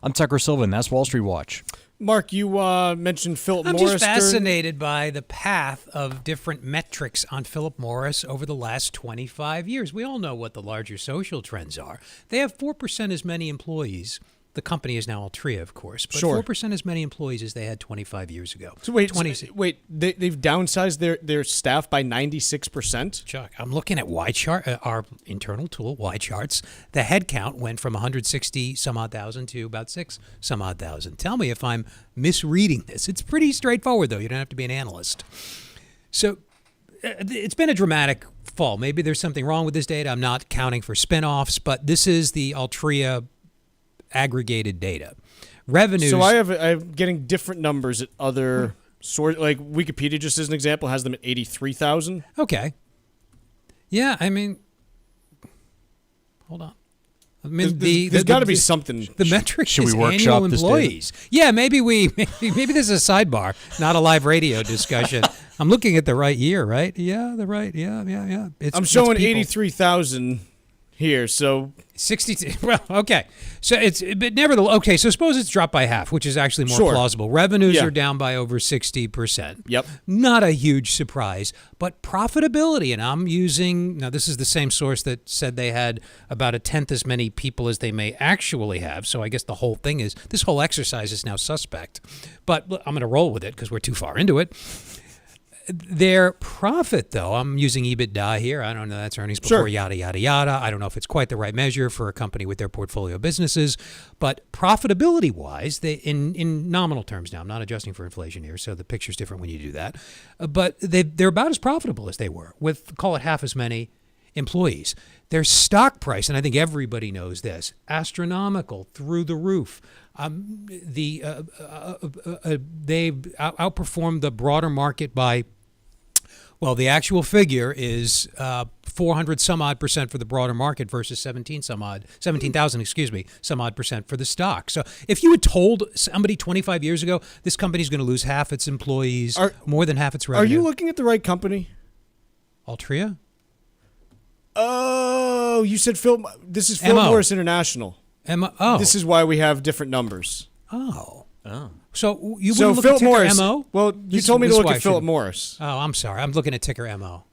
I'm Tucker Silva, and that's Wall Street Watch. Mark, you mentioned Philip Morris. I'm just fascinated by the path of different metrics on Philip Morris over the last 25 years. We all know what the larger social trends are. They have 4% as many employees. The company is now Altria, of course, but Sure. 4% as many employees as they had 25 years ago. So wait, they've downsized their staff by 96%? Chuck, I'm looking at our internal tool, Y charts. The head count went from 160 some odd thousand to about 6 some odd thousand. Tell me if I'm misreading this. It's pretty straightforward, though. You don't have to be an analyst. So it's been a dramatic fall. Maybe there's something wrong with this data. I'm not counting for spinoffs, but this is the Altria aggregated data. Revenues. So I'm getting different numbers at other sources. Like Wikipedia, just as an example, has them at 83,000. Okay. Yeah, I mean, hold on. I mean, there's got to be something. The metric Should is we workshop annual this employees. Yeah, maybe this is a sidebar, not a live radio discussion. I'm looking at the right year, right? Yeah, the right. Yeah. I'm showing 83,000 here, so 62. Well, okay. So but nevertheless, okay. So suppose it's dropped by half, which is actually more Sure. plausible. Revenues are down by over 60%. Yep. Not a huge surprise, but profitability, and I'm using, now this is the same source that said they had about a tenth as many people as they may actually have. So I guess the whole thing is, this whole exercise is now suspect. But I'm going to roll with it because we're too far into it. Their profit, though, I'm using EBITDA here. I don't know, that's earnings before yada, yada, yada. I don't know if it's quite the right measure for a company with their portfolio of businesses. But profitability-wise, they in nominal terms now, I'm not adjusting for inflation here, so the picture's different when you do that. But they're about as profitable as they were with, call it, half as many employees. Their stock price, and I think everybody knows this, astronomical, through the roof. They've outperformed the broader market by Well, the actual figure is 400 some odd percent for the broader market versus 17,000, some odd percent for the stock. So if you had told somebody 25 years ago this company's going to lose half its employees, more than half its revenue. Are you looking at the right company? Altria? Oh, you said Phil. This is Philip Morris International. This is why we have different numbers. Oh. So you wouldn't look at ticker Morris, MO? Well, you told me to look at Philip Morris. Oh, I'm sorry. I'm looking at ticker MO.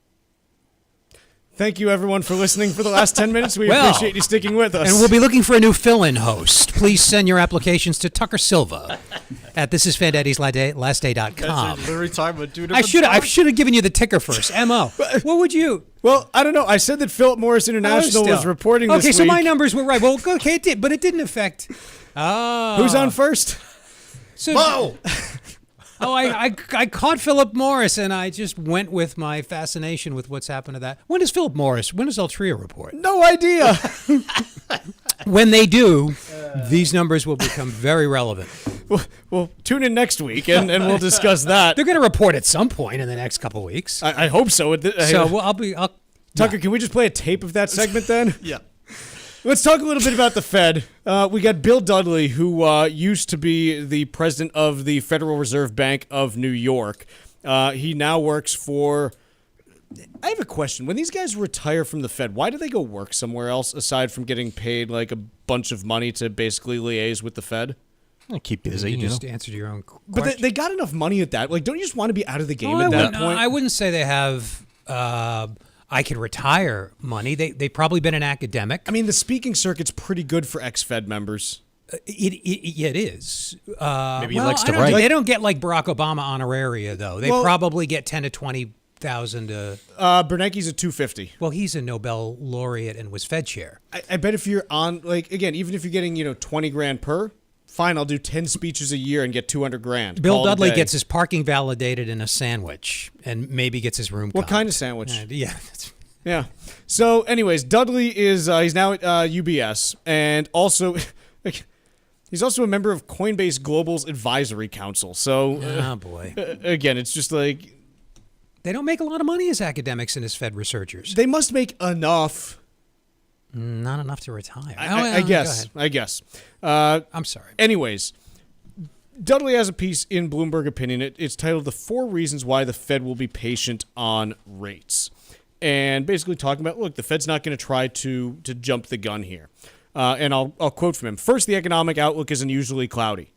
Thank you, everyone, for listening for the last 10 minutes. We appreciate you sticking with us. And we'll be looking for a new fill-in host. Please send your applications to Tucker Silva at thisisfandaddy'slastday.com. I should have given you the ticker first. MO. What would you? Well, I don't know. I said that Philip Morris International was reporting this week. Okay, so my numbers were right. Well, okay, it did, but it didn't affect. Oh. Who's on first? Mo! I caught Philip Morris, and I just went with my fascination with what's happened to that. When does Philip Morris, when does Altria report? No idea. When they do, these numbers will become very relevant. Well, tune in next week, and we'll discuss that. They're going to report at some point in the next couple of weeks. I hope so. Tucker, can we just play a tape of that segment then? Yeah. Let's talk a little bit about the Fed. We got Bill Dudley, who used to be the president of the Federal Reserve Bank of New York. He now works for... I have a question. When these guys retire from the Fed, why do they go work somewhere else aside from getting paid like a bunch of money to basically liaise with the Fed? Keep busy. You just answered your own question. But they got enough money at that. Like, don't you just want to be out of the game at that point? I wouldn't say they have... I could retire money. They've probably been an academic. I mean, the speaking circuit's pretty good for ex-Fed members. It is. Maybe he likes to write. They don't get like Barack Obama honoraria, though. They probably get 10 to 20,000. Bernanke's at $250. Well, he's a Nobel laureate and was Fed chair. I bet if you're on, like, again, even if you're getting, $20,000 per, fine, I'll do 10 speeches a year and get $200,000. Bill Dudley gets his parking validated in a sandwich and maybe gets his room. What kind of sandwich? Yeah. So, anyways, Dudley is he's now at UBS, and also he's also a member of Coinbase Global's advisory council. So, oh boy, again, it's just like they don't make a lot of money as academics and as Fed researchers. They must make enough. Not enough to retire. I guess. I'm sorry. Anyways, Dudley has a piece in Bloomberg Opinion. It's titled "The 4 Reasons Why the Fed Will Be Patient on Rates," and basically talking about, look, the Fed's not going to try to jump the gun here. And I'll quote from him. First, the economic outlook is unusually cloudy.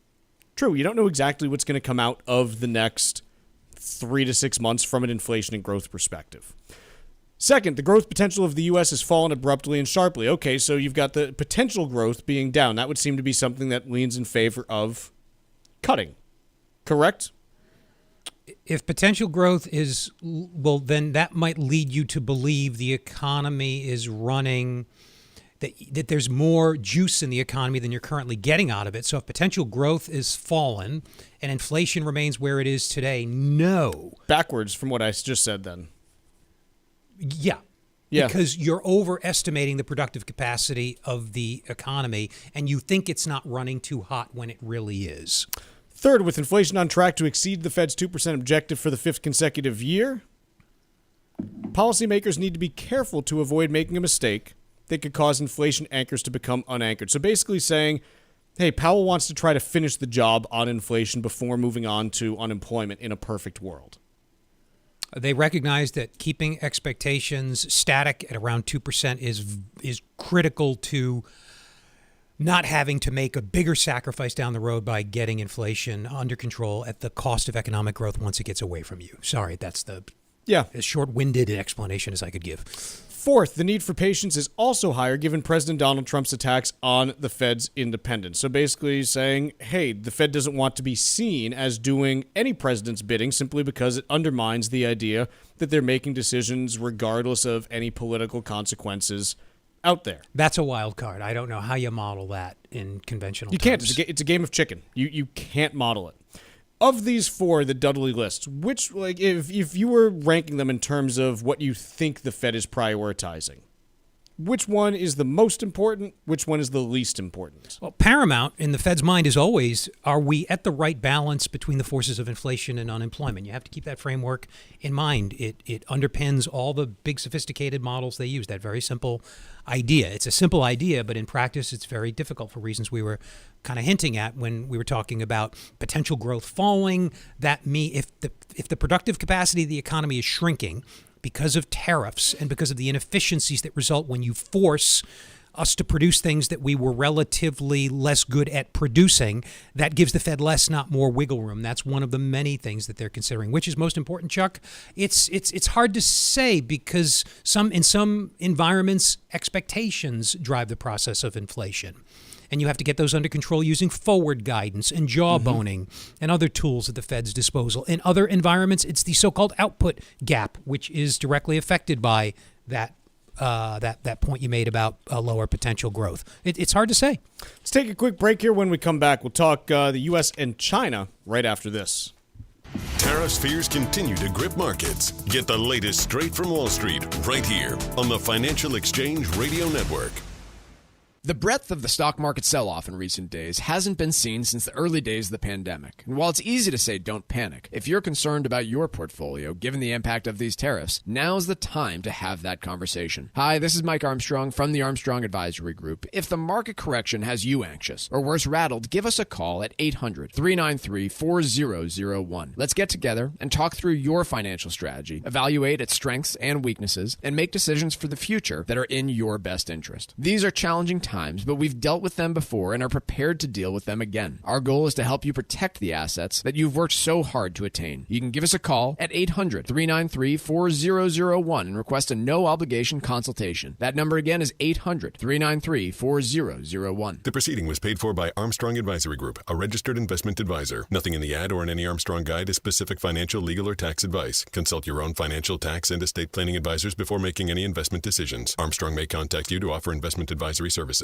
True, you don't know exactly what's going to come out of the next 3 to 6 months from an inflation and growth perspective. Second, the growth potential of the U.S. has fallen abruptly and sharply. Okay, so you've got the potential growth being down. That would seem to be something that leans in favor of cutting. Correct? If potential growth is, well, then that might lead you to believe the economy is running, that there's more juice in the economy than you're currently getting out of it. So if potential growth is fallen and inflation remains where it is today, no. Backwards from what I just said then. Yeah. Because you're overestimating the productive capacity of the economy, and you think it's not running too hot when it really is. Third, with inflation on track to exceed the Fed's 2% objective for the 5th consecutive year, policymakers need to be careful to avoid making a mistake that could cause inflation anchors to become unanchored. So basically saying, hey, Powell wants to try to finish the job on inflation before moving on to unemployment in a perfect world. They recognize that keeping expectations static at around 2% is critical to not having to make a bigger sacrifice down the road by getting inflation under control at the cost of economic growth once it gets away from you. Sorry, that's as short-winded an explanation as I could give. Fourth, the need for patience is also higher given President Donald Trump's attacks on the Fed's independence. So basically saying, hey, the Fed doesn't want to be seen as doing any president's bidding simply because it undermines the idea that they're making decisions regardless of any political consequences out there. That's a wild card. I don't know how you model that in conventional terms. You can't. It's a game of chicken. You can't model it. Of these 4 that Dudley lists, which, if you were ranking them in terms of what you think the Fed is prioritizing, which one is the most important, which one is the least important? Well, paramount in the Fed's mind is always, are we at the right balance between the forces of inflation and unemployment? You have to keep that framework in mind. It underpins all the big sophisticated models they use, that very simple idea. It's a simple idea, but in practice it's very difficult for reasons we were kind of hinting at when we were talking about potential growth falling. If the productive capacity of the economy is shrinking because of tariffs and because of the inefficiencies that result when you force us to produce things that we were relatively less good at producing, that gives the Fed less, not more wiggle room. That's one of the many things that they're considering. Which is most important, Chuck? It's hard to say because in some environments, expectations drive the process of inflation. And you have to get those under control using forward guidance and jawboning and other tools at the Fed's disposal. In other environments, it's the so-called output gap, which is directly affected by that point you made about lower potential growth. It's hard to say. Let's take a quick break here. When we come back, we'll talk the U.S. and China right after this. Tariffs fears continue to grip markets. Get the latest straight from Wall Street right here on the Financial Exchange Radio Network. The breadth of the stock market sell-off in recent days hasn't been seen since the early days of the pandemic. And while it's easy to say don't panic, if you're concerned about your portfolio, given the impact of these tariffs, now's the time to have that conversation. Hi, this is Mike Armstrong from the Armstrong Advisory Group. If the market correction has you anxious, or worse, rattled, give us a call at 800-393-4001. Let's get together and talk through your financial strategy, evaluate its strengths and weaknesses, and make decisions for the future that are in your best interest. These are challenging times, but we've dealt with them before and are prepared to deal with them again. Our goal is to help you protect the assets that you've worked so hard to attain. You can give us a call at 800-393-4001 and request a no-obligation consultation. That number again is 800-393-4001. The proceeding was paid for by Armstrong Advisory Group, a registered investment advisor. Nothing in the ad or in any Armstrong guide is specific financial, legal, or tax advice. Consult your own financial, tax, and estate planning advisors before making any investment decisions. Armstrong may contact you to offer investment advisory services.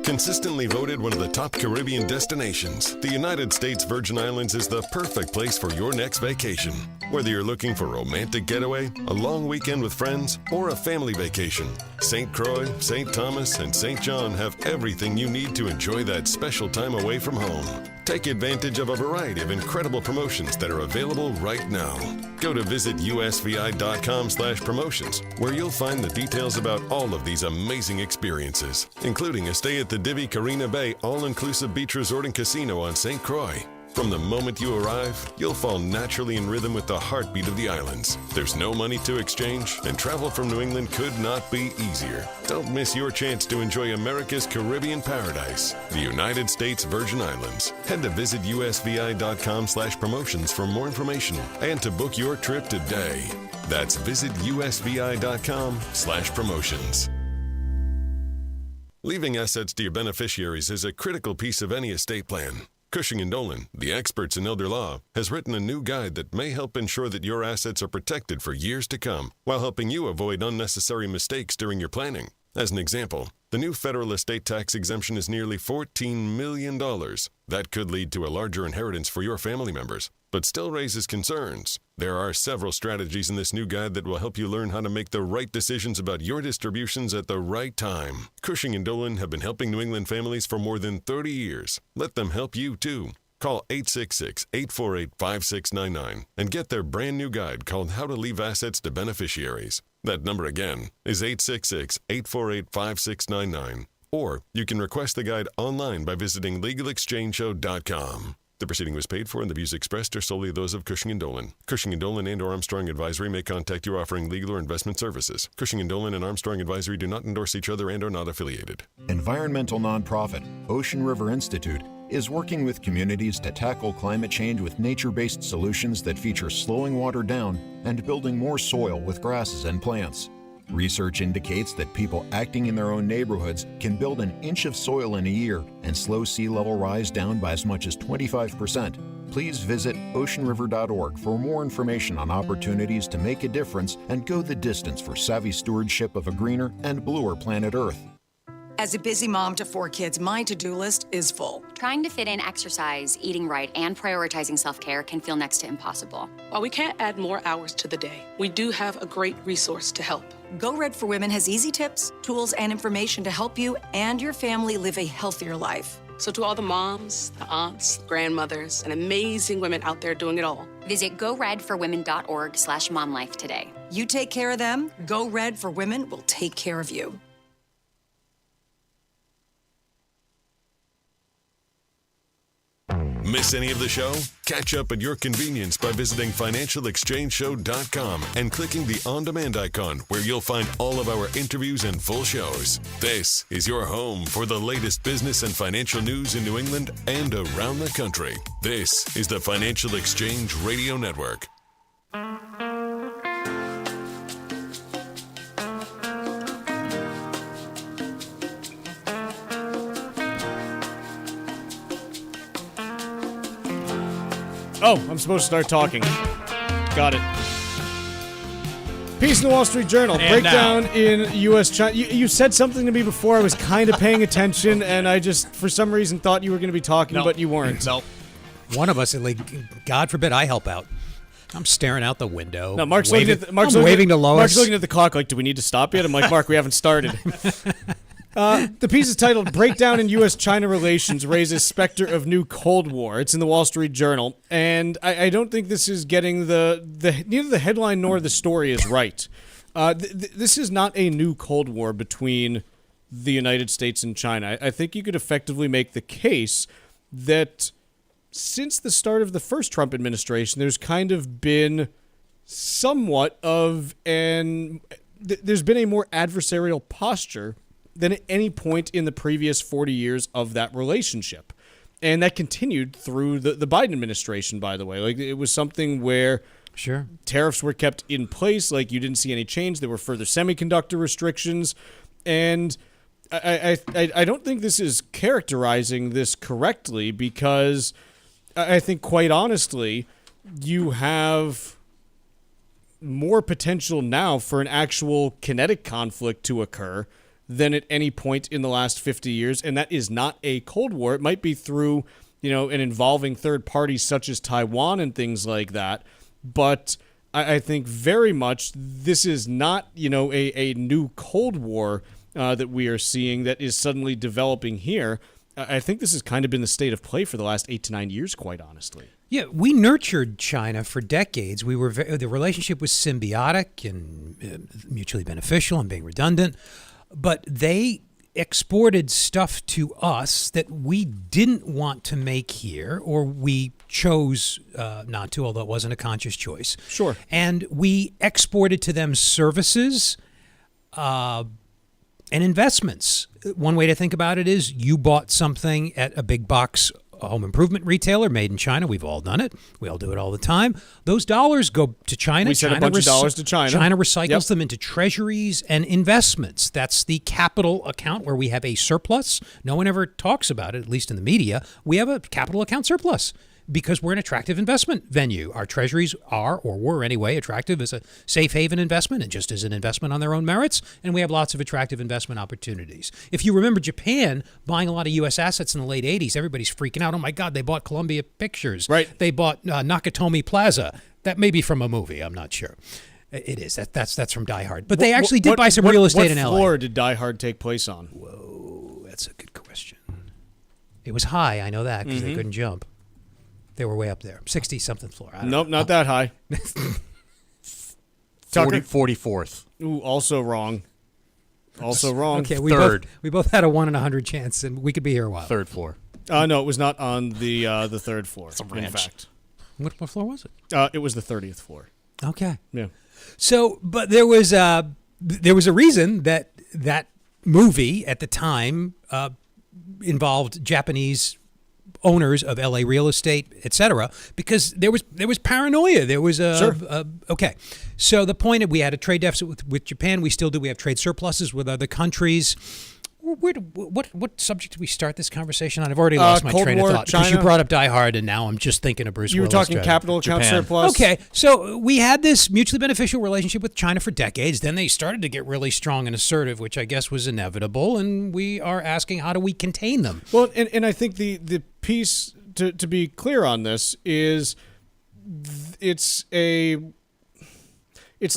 Consistently voted one of the top Caribbean destinations, the United States Virgin Islands is the perfect place for your next vacation. Whether you're looking for a romantic getaway, a long weekend with friends, or a family vacation, St. Croix, St. Thomas, and St. John have everything you need to enjoy that special time away from home. Take advantage of a variety of incredible promotions that are available right now. Go to visitusvi.com/promotions, where you'll find the details about all of these amazing experiences, including a stay at the Divi Carina Bay all-inclusive beach resort and casino on St. Croix. From the moment you arrive, you'll fall naturally in rhythm with the heartbeat of the islands. There's no money to exchange, and travel from New England could not be easier. Don't miss your chance to enjoy America's Caribbean paradise, the United States Virgin Islands. Head to visitusvi.com/promotions for more information and to book your trip today. That's visitusvi.com/promotions. Leaving assets to your beneficiaries is a critical piece of any estate plan. Cushing & Dolan, the experts in elder law, has written a new guide that may help ensure that your assets are protected for years to come, while helping you avoid unnecessary mistakes during your planning. As an example, the new federal estate tax exemption is nearly $14 million. That could lead to a larger inheritance for your family members, but still raises concerns. There are several strategies in this new guide that will help you learn how to make the right decisions about your distributions at the right time. Cushing & Dolan have been helping New England families for more than 30 years. Let them help you, too. Call 866-848-5699 and get their brand new guide called How to Leave Assets to Beneficiaries. That number again is 866-848-5699. Or you can request the guide online by visiting LegalExchangeShow.com. The proceeding was paid for, and the views expressed are solely those of Cushing & Dolan. Cushing & Dolan and or Armstrong Advisory may contact you offering legal or investment services. Cushing & Dolan and Armstrong Advisory do not endorse each other and are not affiliated. Environmental nonprofit Ocean River Institute is working with communities to tackle climate change with nature-based solutions that feature slowing water down and building more soil with grasses and plants. Research indicates that people acting in their own neighborhoods can build an inch of soil in a year and slow sea level rise down by as much as 25%. Please visit oceanriver.org for more information on opportunities to make a difference and go the distance for savvy stewardship of a greener and bluer planet Earth. As a busy mom to 4 kids, my to-do list is full. Trying to fit in exercise, eating right, and prioritizing self-care can feel next to impossible. While we can't add more hours to the day, we do have a great resource to help. Go Red for Women has easy tips, tools, and information to help you and your family live a healthier life. So to all the moms, the aunts, grandmothers, and amazing women out there doing it all, visit goredforwomen.org/momlife today. You take care of them, Go Red for Women will take care of you. Miss any of the show? Catch up at your convenience by visiting financialexchangeshow.com and clicking the on-demand icon where you'll find all of our interviews and full shows. This is your home for the latest business and financial news in New England and around the country. This is the Financial Exchange Radio Network. Oh, I'm supposed to start talking. Got it. Piece in the Wall Street Journal. And Breakdown now. in U.S. China. You said something to me before. I was kind of paying attention, and I just, for some reason, thought you were going to be talking, but you weren't. Nope. One of us, like, God forbid I help out. I'm staring out the window. No, Mark's waving, looking at waving to Lois. Mark's looking at the clock like, do we need to stop yet? I'm like, Mark, we haven't started. The piece is titled "Breakdown in U.S.-China Relations Raises Specter of New Cold War." It's in the Wall Street Journal, and I don't think this is getting neither the headline nor the story is right. This is not a new Cold War between the United States and China. I think you could effectively make the case that since the start of the first Trump administration, there's kind of been somewhat of there's been a more adversarial posture than at any point in the previous 40 years of that relationship. And that continued through the Biden administration, by the way. Like, it was something where tariffs were kept in place, like you didn't see any change. There were further semiconductor restrictions. And I don't think this is characterizing this correctly, because I think, quite honestly, you have more potential now for an actual kinetic conflict to occur than at any point in the last 50 years, and that is not a Cold War. It might be through, and involving third parties such as Taiwan and things like that, but I think very much this is not, a new Cold War that we are seeing that is suddenly developing here. I think this has kind of been the state of play for the last 8 to 9 years, quite honestly. Yeah, we nurtured China for decades. The relationship was symbiotic and mutually beneficial and being redundant. But they exported stuff to us that we didn't want to make here, or we chose not to, although it wasn't a conscious choice. Sure. And we exported to them services and investments. One way to think about it is you bought something at a big box home improvement retailer made in China. We've all done it. We all do it all the time. Those dollars go to China. We send a bunch of dollars to China. China recycles them into treasuries and investments. That's the capital account where we have a surplus. No one ever talks about it, at least in the media. We have a capital account surplus because we're an attractive investment venue. Our treasuries are, or were anyway, attractive as a safe haven investment and just as an investment on their own merits. And we have lots of attractive investment opportunities. If you remember Japan buying a lot of U.S. assets in the late 80s, everybody's freaking out. Oh, my God, they bought Columbia Pictures. Right. They bought Nakatomi Plaza. That may be from a movie. I'm not sure. It is. That's from Die Hard. But they actually did buy some real estate in L.A. What floor did Die Hard take place on? Whoa, that's a good question. It was high. I know that because they couldn't jump. They were way up there. 60-something floor. Nope, not that high. 44th. Ooh, also wrong. Also wrong. Okay, Third. We both had a 1 in 100 chance, and we could be here a while. Third floor. No, it was not on the third floor. It's a ranch. In fact. What floor was it? It was the 30th floor. Okay. Yeah. So, but there was a reason that movie at the time involved Japanese owners of LA real estate, etc., because there was paranoia. There was okay. So the point of we had a trade deficit with Japan. We still do. We have trade surpluses with other countries. What subject did we start this conversation on? I've already lost my Cold train War, of thought. China. Because you brought up Die Hard, and now I'm just thinking of Bruce You were Willis talking driving. capital account Japan. surplus. Okay, so we had this mutually beneficial relationship with China for decades. Then they started to get really strong and assertive, which I guess was inevitable. And we are asking, how do we contain them? Well, and I think the piece to be clear on this is it's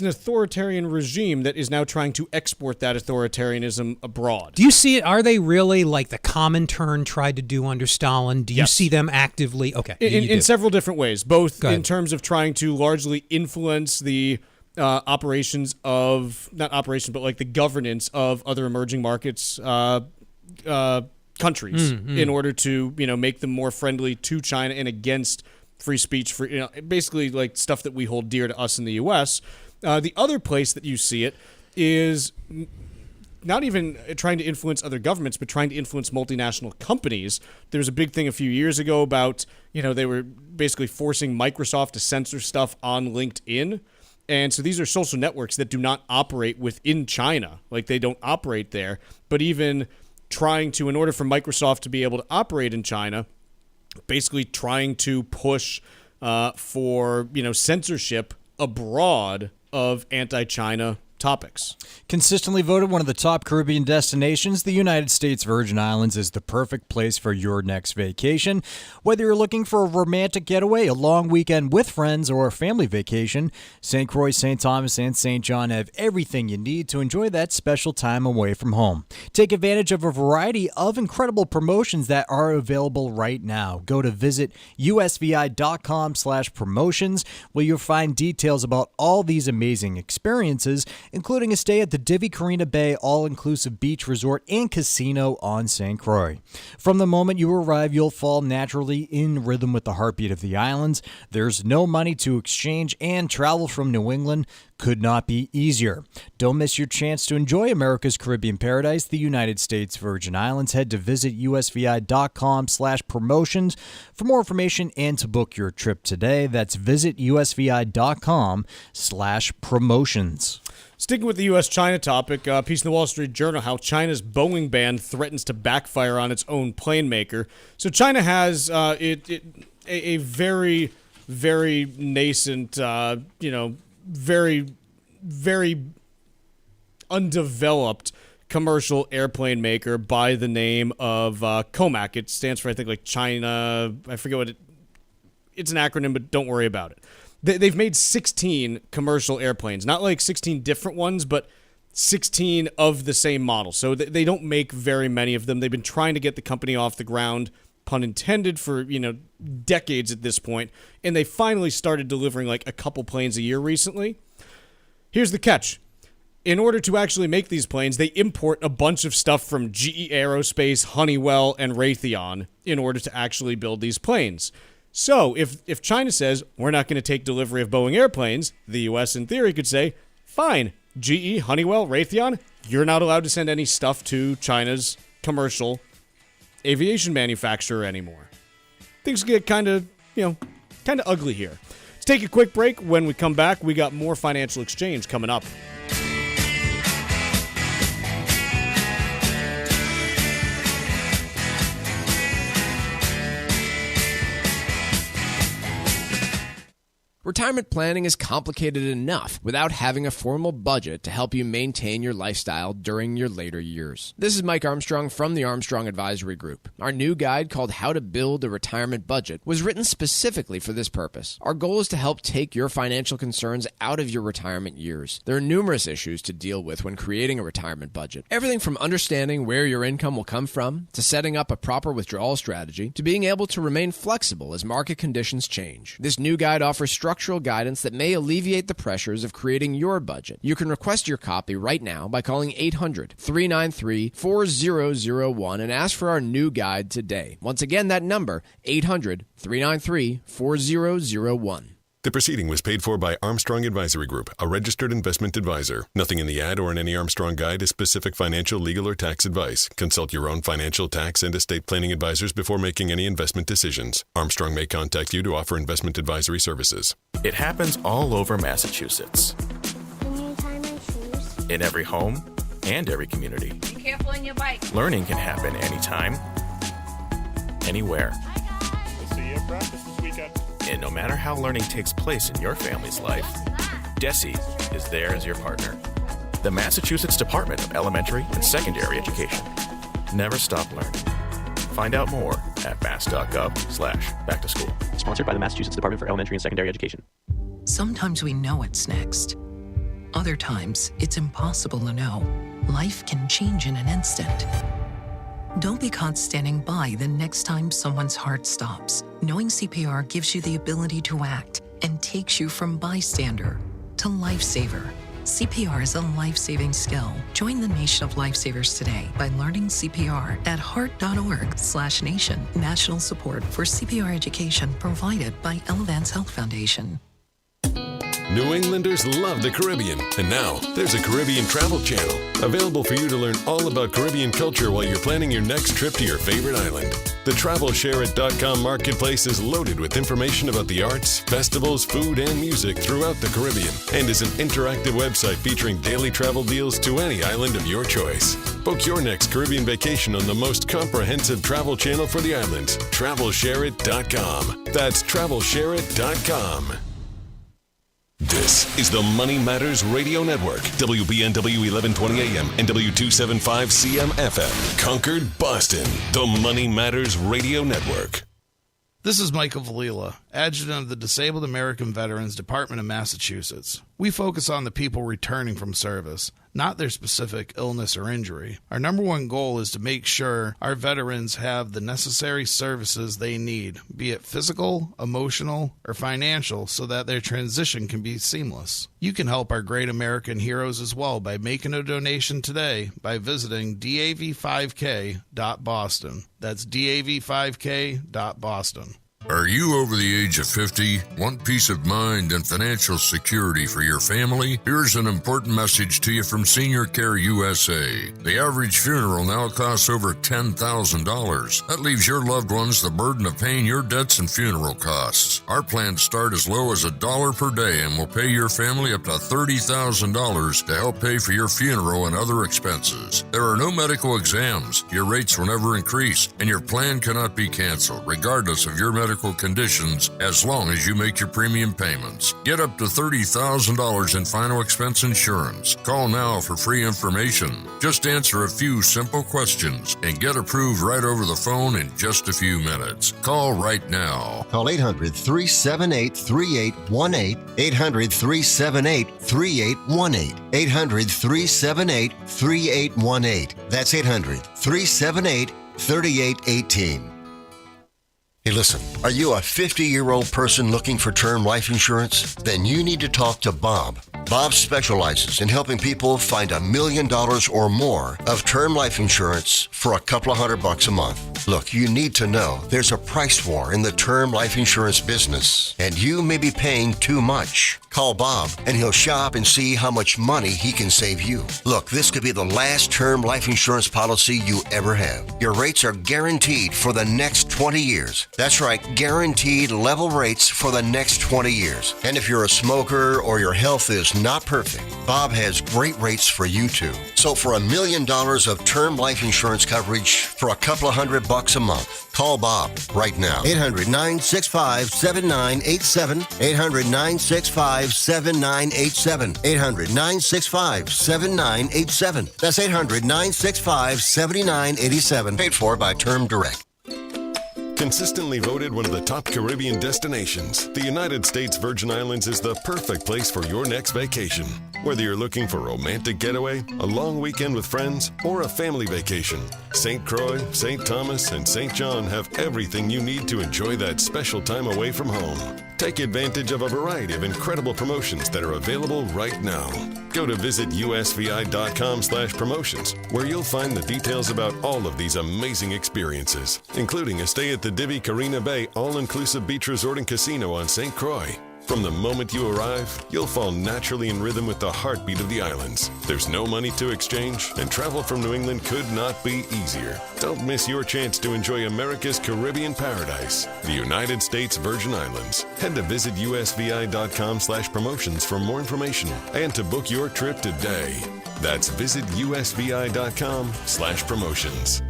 an authoritarian regime that is now trying to export that authoritarianism abroad. Do you see it? Are they really like the Comintern tried to do under Stalin? Do you Yes. see them actively? Okay. In several different ways, both Go ahead. in terms of trying to largely influence the operations of, not operations, but like the governance of other emerging markets countries in order to, make them more friendly to China and against free speech, for basically like stuff that we hold dear to us in the U.S. The other place that you see it is not even trying to influence other governments, but trying to influence multinational companies. There was a big thing a few years ago about, they were basically forcing Microsoft to censor stuff on LinkedIn. And so these are social networks that do not operate within China. Like, they don't operate there. But even trying to, in order for Microsoft to be able to operate in China, basically trying to push for, censorship abroad of anti-China topics. Consistently voted one of the top Caribbean destinations, the United States Virgin Islands is the perfect place for your next vacation. Whether you're looking for a romantic getaway, a long weekend with friends, or a family vacation, St. Croix, St. Thomas, and St. John have everything you need to enjoy that special time away from home. Take advantage of a variety of incredible promotions that are available right now. Go to visit usvi.com/promotions, where you'll find details about all these amazing experiences, including a stay at the Divi Carina Bay all-inclusive beach resort and casino on St. Croix. From the moment you arrive, you'll fall naturally in rhythm with the heartbeat of the islands. There's no money to exchange, and travel from New England could not be easier. Don't miss your chance to enjoy America's Caribbean paradise, the United States Virgin Islands. Head to visit usvi.com/promotions for more information and to book your trip today. That's visit usvi.com/promotions. Sticking with the U.S.-China topic, piece in the Wall Street Journal, how China's Boeing ban threatens to backfire on its own plane maker. So China has a very, very nascent, very, very undeveloped commercial airplane maker by the name of COMAC. It stands for, I think, like China, I forget what it's an acronym, but don't worry about it. They've made 16 commercial airplanes, not like 16 different ones, but 16 of the same model. So they don't make very many of them. They've been trying to get the company off the ground, pun intended, for, decades at this point. And they finally started delivering like a couple planes a year recently. Here's the catch. In order to actually make these planes, they import a bunch of stuff from GE Aerospace, Honeywell, and Raytheon in order to actually build these planes. So if China says, we're not going to take delivery of Boeing airplanes, the U.S. in theory could say, fine, GE, Honeywell, Raytheon, you're not allowed to send any stuff to China's commercial aviation manufacturer anymore. Things get kind of ugly here. Let's take a quick break. When we come back, we got more financial exchange coming up. Retirement planning is complicated enough without having a formal budget to help you maintain your lifestyle during your later years. This is Mike Armstrong from the Armstrong Advisory Group. Our new guide called How to Build a Retirement Budget was written specifically for this purpose. Our goal is to help take your financial concerns out of your retirement years. There are numerous issues to deal with when creating a retirement budget. Everything from understanding where your income will come from, to setting up a proper withdrawal strategy, to being able to remain flexible as market conditions change. This new guide offers structural guidance that may alleviate the pressures of creating your budget. You can request your copy right now by calling 800-393-4001 and ask for our new guide today. Once again, that number, 800-393-4001. The proceeding was paid for by Armstrong Advisory Group, a registered investment advisor. Nothing in the ad or in any Armstrong guide is specific financial, legal, or tax advice. Consult your own financial, tax, and estate planning advisors before making any investment decisions. Armstrong may contact you to offer investment advisory services. It happens all over Massachusetts. Can you tie my shoes? In every home and every community. Be careful on your bike. Learning can happen anytime, anywhere. We'll see you at practice this weekend. And no matter how learning takes place in your family's life, DESE is there as your partner. The Massachusetts Department of Elementary and Secondary Education. Never stop learning. Find out more at mass.gov/back-to-school. Sponsored by the Massachusetts Department for Elementary and Secondary Education. Sometimes we know what's next. Other times, it's impossible to know. Life can change in an instant. Don't be caught standing by the next time someone's heart stops. Knowing CPR gives you the ability to act and takes you from bystander to lifesaver. CPR is a life-saving skill. Join the nation of lifesavers today by learning CPR at heart.org/nation. National support for CPR education provided by Elevance Health Foundation. New Englanders love the Caribbean, and now there's a Caribbean travel channel available for you to learn all about Caribbean culture while you're planning your next trip to your favorite island. The TravelShareIt.com marketplace is loaded with information about the arts, festivals, food, and music throughout the Caribbean, and is an interactive website featuring daily travel deals to any island of your choice. Book your next Caribbean vacation on the most comprehensive travel channel for the islands, TravelShareIt.com. That's TravelShareIt.com. This is the Money Matters Radio Network, WBNW 1120 AM and W275 CM FM, Concord, Boston. The Money Matters Radio Network. This is Michael Valila, Adjutant of the Disabled American Veterans Department of Massachusetts. We focus on the people returning from service, not their specific illness or injury. Our number one goal is to make sure our veterans have the necessary services they need, be it physical, emotional, or financial, so that their transition can be seamless. You can help our great American heroes as well by making a donation today by visiting dav5k.boston. That's dav5k.boston. Are you over the age of 50? Want peace of mind and financial security for your family? Here's an important message to you from Senior Care USA. The average funeral now costs over $10,000. That leaves your loved ones the burden of paying your debts and funeral costs. Our plans start as low as $1 per day and will pay your family up to $30,000 to help pay for your funeral and other expenses. There are no medical exams. Your rates will never increase, and your plan cannot be canceled, regardless of your medical conditions, as long as you make your premium payments. Get up to $30,000 in final expense insurance. Call now for free information. Just answer a few simple questions and get approved right over the phone in just a few minutes. Call right now. Call 800-378-3818. 800-378-3818. 800-378-3818. That's 800-378-3818. Hey, listen, are you a 50-year-old person looking for term life insurance? Then you need to talk to Bob. Bob specializes in helping people find $1 million or more of term life insurance for a couple of $100 a month. Look, you need to know there's a price war in the term life insurance business, and you may be paying too much. Call Bob, and he'll shop and see how much money he can save you. Look, this could be the last term life insurance policy you ever have. Your rates are guaranteed for the next 20 years. That's right, guaranteed level rates for the next 20 years. And if you're a smoker or your health is not perfect, Bob has great rates for you too. So for $1 million of term life insurance coverage for a couple of $100 a month, call Bob right now. 800-965-7987. 800-965-7987. 800-965-7987. That's 800-965-7987. Paid for by Term Direct. Consistently voted one of the top Caribbean destinations, the United States Virgin Islands is the perfect place for your next vacation. Whether you're looking for a romantic getaway, a long weekend with friends, or a family vacation, St. Croix, St. Thomas, and St. John have everything you need to enjoy that special time away from home. Take advantage of a variety of incredible promotions that are available right now. Go to visitusvi.com/promotions, where you'll find the details about all of these amazing experiences, including a stay at the Divi Carina Bay all-inclusive beach resort and casino on St. Croix. From the moment you arrive, you'll fall naturally in rhythm with the heartbeat of the islands. There's no money to exchange, and travel from New England could not be easier. Don't miss your chance to enjoy America's Caribbean paradise, the United States Virgin Islands. Head to visitusvi.com/promotions for more information and to book your trip today. That's visit usvi.com/promotions.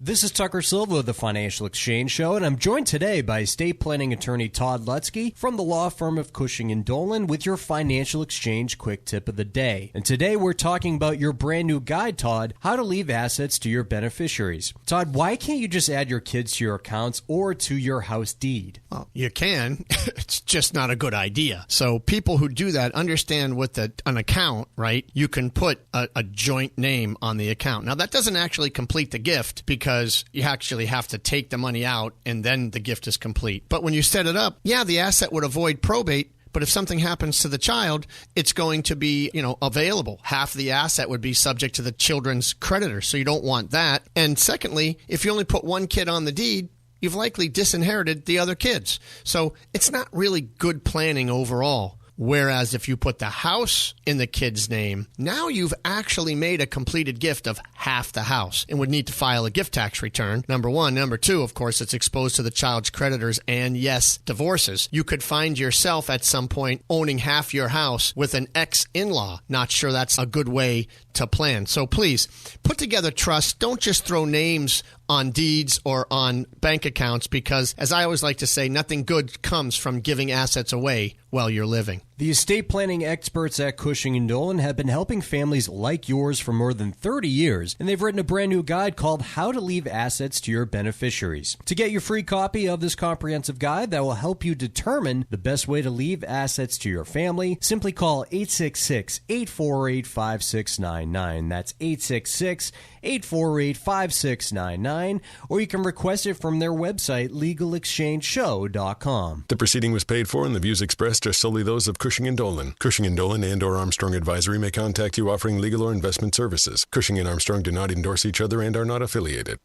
This is Tucker Silva of the Financial Exchange Show, and I'm joined today by estate planning attorney Todd Lutzke from the law firm of Cushing & Dolan with your Financial Exchange quick tip of the day. And today we're talking about your brand new guide, Todd, how to leave assets to your beneficiaries. Todd, why can't you just add your kids to your accounts or to your house deed? Well, you can. It's just not a good idea. So people who do that understand with an account, right? You can put a joint name on the account. Now, that doesn't actually complete the gift because you actually have to take the money out and then the gift is complete. But when you set it up, yeah, the asset would avoid probate. But if something happens to the child, it's going to be, available. Half the asset would be subject to the children's creditor. So you don't want that. And secondly, if you only put one kid on the deed, you've likely disinherited the other kids. So it's not really good planning overall. Whereas if you put the house in the kid's name, now you've actually made a completed gift of half the house and would need to file a gift tax return, number one. Number two, of course, it's exposed to the child's creditors and, yes, divorces. You could find yourself at some point owning half your house with an ex-in-law. Not sure that's a good way to plan. So please, put together trusts. Don't just throw names on deeds or on bank accounts because, as I always like to say, nothing good comes from giving assets away while you're living. The estate planning experts at Cushing & Dolan have been helping families like yours for more than 30 years, and they've written a brand new guide called How to Leave Assets to Your Beneficiaries. To get your free copy of this comprehensive guide that will help you determine the best way to leave assets to your family, simply call 866-848-5699. That's 866-848-5699, or you can request it from their website, legalexchangeshow.com. The proceeding was paid for and the views expressed are solely those of Cushing & Dolan. Cushing & Dolan and or Armstrong Advisory may contact you offering legal or investment services. Cushing and Armstrong do not endorse each other and are not affiliated.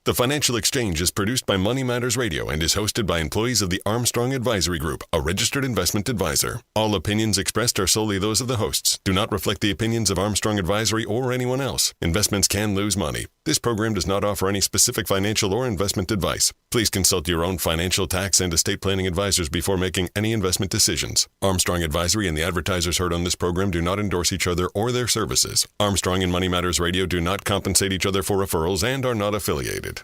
The Financial Exchange is produced by Money Matters Radio and is hosted by employees of the Armstrong Advisory Group, a registered investment advisor. All opinions expressed are solely those of the hosts, do not reflect the opinions of Armstrong Advisory or anyone else. Investments can lose money. This program does not offer any specific financial or investment advice. Please consult your own financial, tax, and estate planning advisors before making any investment decisions. Armstrong Advisory and the advertisers heard on this program do not endorse each other or their services. Armstrong and Money Matters Radio do not compensate each other for referrals and are not affiliated.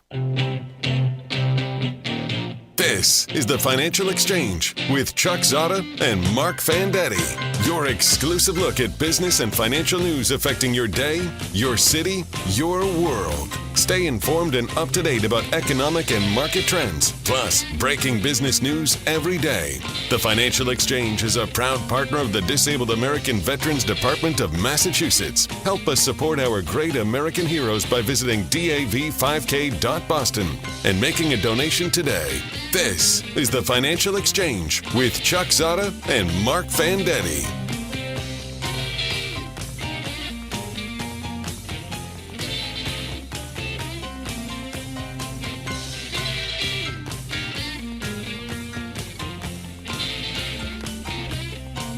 This is the Financial Exchange with Chuck Zodda and Marc Fandetti. Your exclusive look at business and financial news affecting your day, your city, your world. Stay informed and up to date about economic and market trends, plus breaking business news every day. The Financial Exchange is a proud partner of the Disabled American Veterans Department of Massachusetts. Help us support our great American heroes by visiting dav5k.boston and making a donation today. This is the Financial Exchange with Chuck Zodda and Marc Fandetti.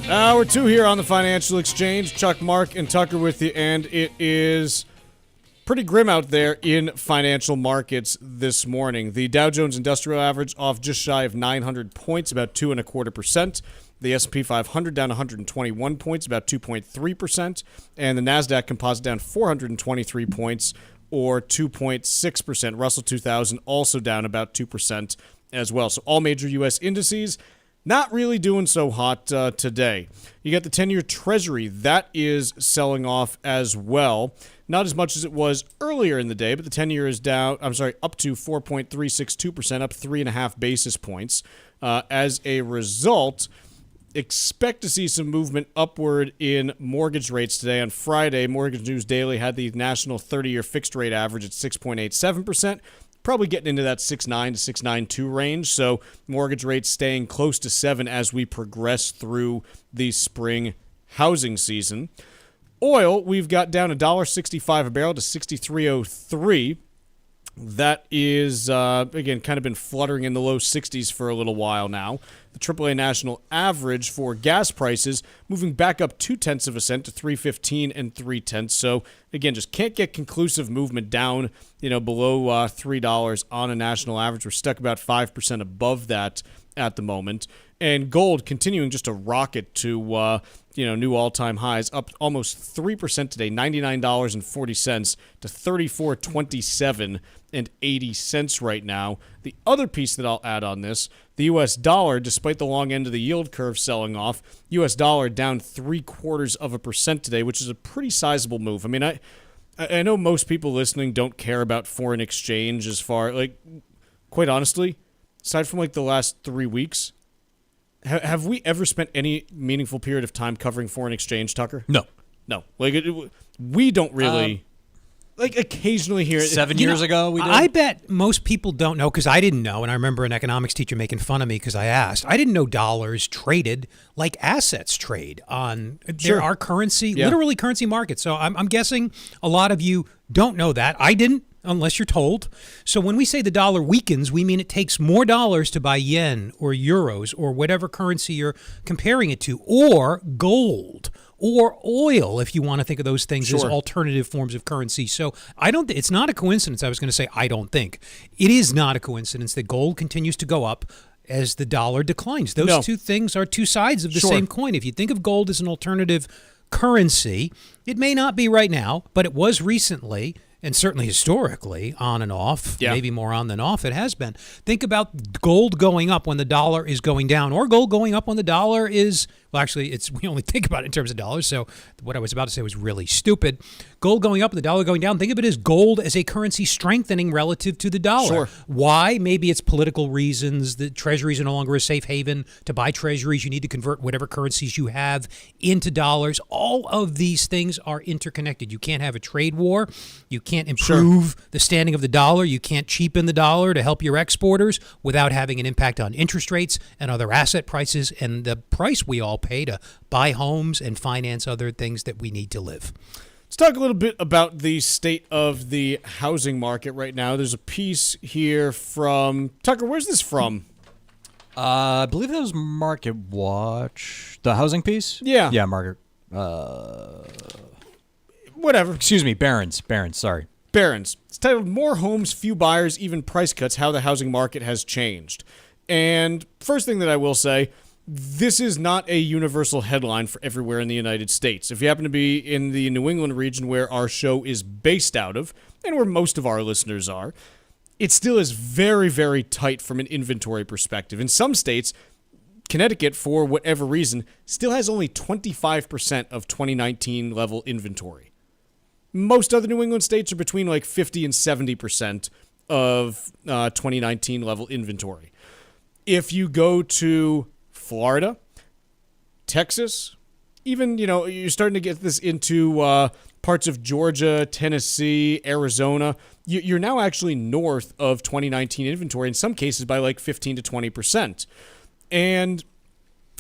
Hour two here on the Financial Exchange. Chuck, Mark, and Tucker with you, and it is pretty grim out there in financial markets this morning. The Dow Jones Industrial Average off just shy of 900 points, about 2.25%. The S&P 500 down 121 points, about 2.3%. And the NASDAQ Composite down 423 points, or 2.6%. Russell 2000 also down about 2% as well. So all major U.S. indices not really doing so hot today. You got the 10-year Treasury. That is selling off as well. Not as much as it was earlier in the day, but the 10-year is down, up to 4.362%, up 3.5 basis points. As a result, expect to see some movement upward in mortgage rates today. On Friday, Mortgage News Daily had the national 30-year fixed rate average at 6.87%. Probably getting into that 6.9 to 6.92 range. So mortgage rates staying close to 7 as we progress through the spring housing season. Oil, we've got down $1.65 a barrel to 63.03. That is, again, kind of been fluttering in the low 60s for a little while now. The AAA national average for gas prices moving back up 0.2 of a cent to $3.15 and 3/10. So again, just can't get conclusive movement down, below $3 on a national average. We're stuck about 5% above that at the moment. And gold continuing just to rocket to new all-time highs, up almost 3% today, $99.40 to $34.27 right now. The other piece that I'll add on this, the U.S. dollar, despite the long end of the yield curve selling off, U.S. dollar down 0.75% today, which is a pretty sizable move. I mean, I know most people listening don't care about foreign exchange as far, quite honestly, aside from the last 3 weeks, have we ever spent any meaningful period of time covering foreign exchange, Tucker? No. We don't really, occasionally hear it. 7 years ago we did? I bet most people don't know, because I didn't know, and I remember an economics teacher making fun of me because I asked. I didn't know dollars traded like assets trade on our currency, literally currency markets. So I'm guessing a lot of you don't know that. I didn't, unless you're told. So when we say the dollar weakens, we mean it takes more dollars to buy yen or euros or whatever currency you're comparing it to, or gold or oil, if you want to think of those things as alternative forms of currency. So it's not a coincidence. I was going to say, I don't think. It is not a coincidence that gold continues to go up as the dollar declines. Those two things are two sides of the same coin. If you think of gold as an alternative currency, it may not be right now, but it was recently, and certainly historically, on and off, maybe more on than off, it has been. Think about gold going up when the dollar is going down, or gold going up when the dollar is, well, actually, we only think about it in terms of dollars, so what I was about to say was really stupid. Gold going up and the dollar going down, think of it as gold as a currency strengthening relative to the dollar. Sure. Why? Maybe it's political reasons. The treasuries are no longer a safe haven. To buy treasuries, you need to convert whatever currencies you have into dollars. All of these things are interconnected. You can't have a trade war. You can't improve the standing of the dollar. You can't cheapen the dollar to help your exporters without having an impact on interest rates and other asset prices and the price we all pay to buy homes and finance other things that we need to live. Let's talk a little bit about the state of the housing market right now. There's a piece here from Tucker. Where's this from? I believe that was Market Watch. The housing piece? Yeah. Yeah, Market. Whatever. Excuse me, Barron's. Sorry. Barron's. It's titled "More Homes, Few Buyers, Even Price Cuts: How the Housing Market Has Changed." And first thing that I will say, this is not a universal headline for everywhere in the United States. If you happen to be in the New England region where our show is based out of, and where most of our listeners are, it still is very, very tight from an inventory perspective. In some states, Connecticut, for whatever reason, still has only 25% of 2019 level inventory. Most other New England states are between 50 and 70% of 2019 level inventory. If you go to Florida, Texas, even, you're starting to get this into parts of Georgia, Tennessee, Arizona. You're now actually north of 2019 inventory, in some cases by 15 to 20%. And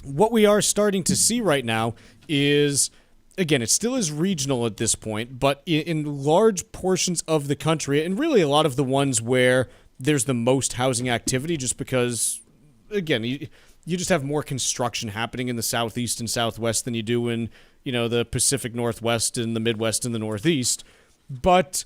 what we are starting to see right now is, again, it still is regional at this point, but in large portions of the country, and really a lot of the ones where there's the most housing activity, just because, again, you just have more construction happening in the Southeast and Southwest than you do in, the Pacific Northwest and the Midwest and the Northeast. But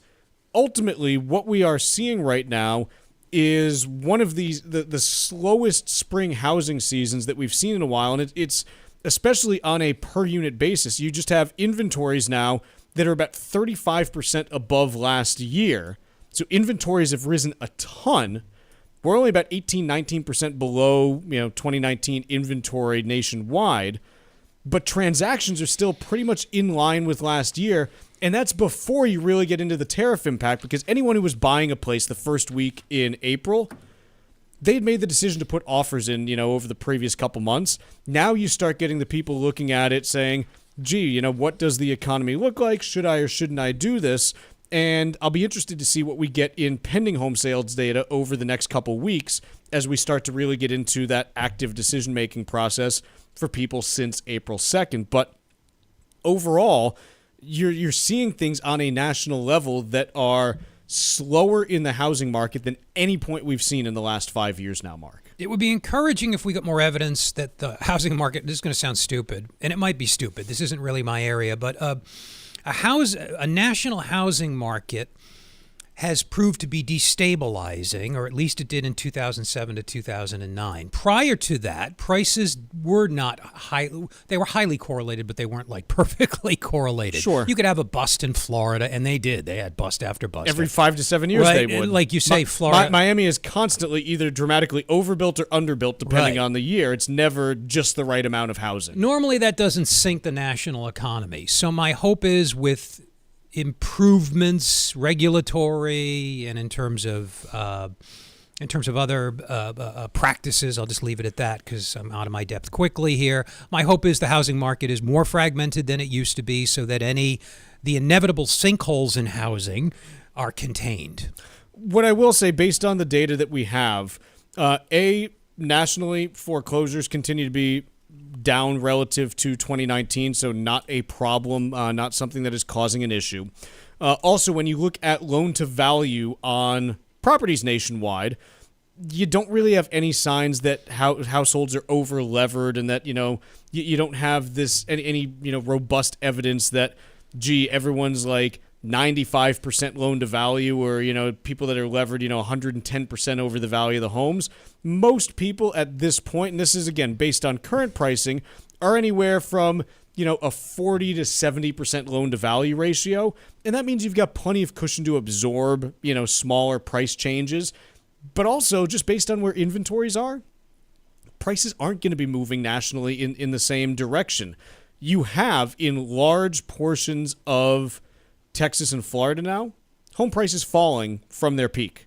ultimately, what we are seeing right now is one of these, the slowest spring housing seasons that we've seen in a while. And it's especially on a per unit basis. You just have inventories now that are about 35% above last year. So inventories have risen a ton. We're only about 18-19% below, 2019 inventory nationwide, but transactions are still pretty much in line with last year, and that's before you really get into the tariff impact, because anyone who was buying a place the first week in April, they'd made the decision to put offers in, over the previous couple months. Now you start getting the people looking at it saying, gee, what does the economy look like? Should I or shouldn't I do this? And I'll be interested to see what we get in pending home sales data over the next couple weeks as we start to really get into that active decision-making process for people since April 2nd. But overall, you're seeing things on a national level that are slower in the housing market than any point we've seen in the last 5 years now, Mark. It would be encouraging if we got more evidence that the housing market, this is going to sound stupid, and it might be stupid. This isn't really my area, but a national housing market has proved to be destabilizing, or at least it did in 2007 to 2009. Prior to that, prices were not high. They were highly correlated, but they weren't like perfectly correlated. Sure. You could have a bust in Florida, and they did. They had bust after bust. Every 5 to 7 years right. they would. Like you say, Florida. Miami is constantly either dramatically overbuilt or underbuilt, depending on the year. It's never just the right amount of housing. Normally, that doesn't sink the national economy. So my hope is with improvements, regulatory, and in terms of other practices, I'll just leave it at that because I'm out of my depth quickly here. My hope is the housing market is more fragmented than it used to be, so that the inevitable sinkholes in housing are contained. What I will say, based on the data that we have, nationally, foreclosures continue to be down relative to 2019, so not a problem, not something that is causing an issue. Also, when you look at loan to value on properties nationwide, you don't really have any signs that households are over levered, and that you don't have any robust evidence that everyone's like 95% loan to value, or people that are levered 110% over the value of the homes. Most people at this point, and this is again based on current pricing, are anywhere from a 40 to 70% loan to value ratio, and that means you've got plenty of cushion to absorb smaller price changes. But also, just based on where inventories are, prices aren't going to be moving nationally in the same direction. You have in large portions of Texas and Florida now, home prices falling from their peak.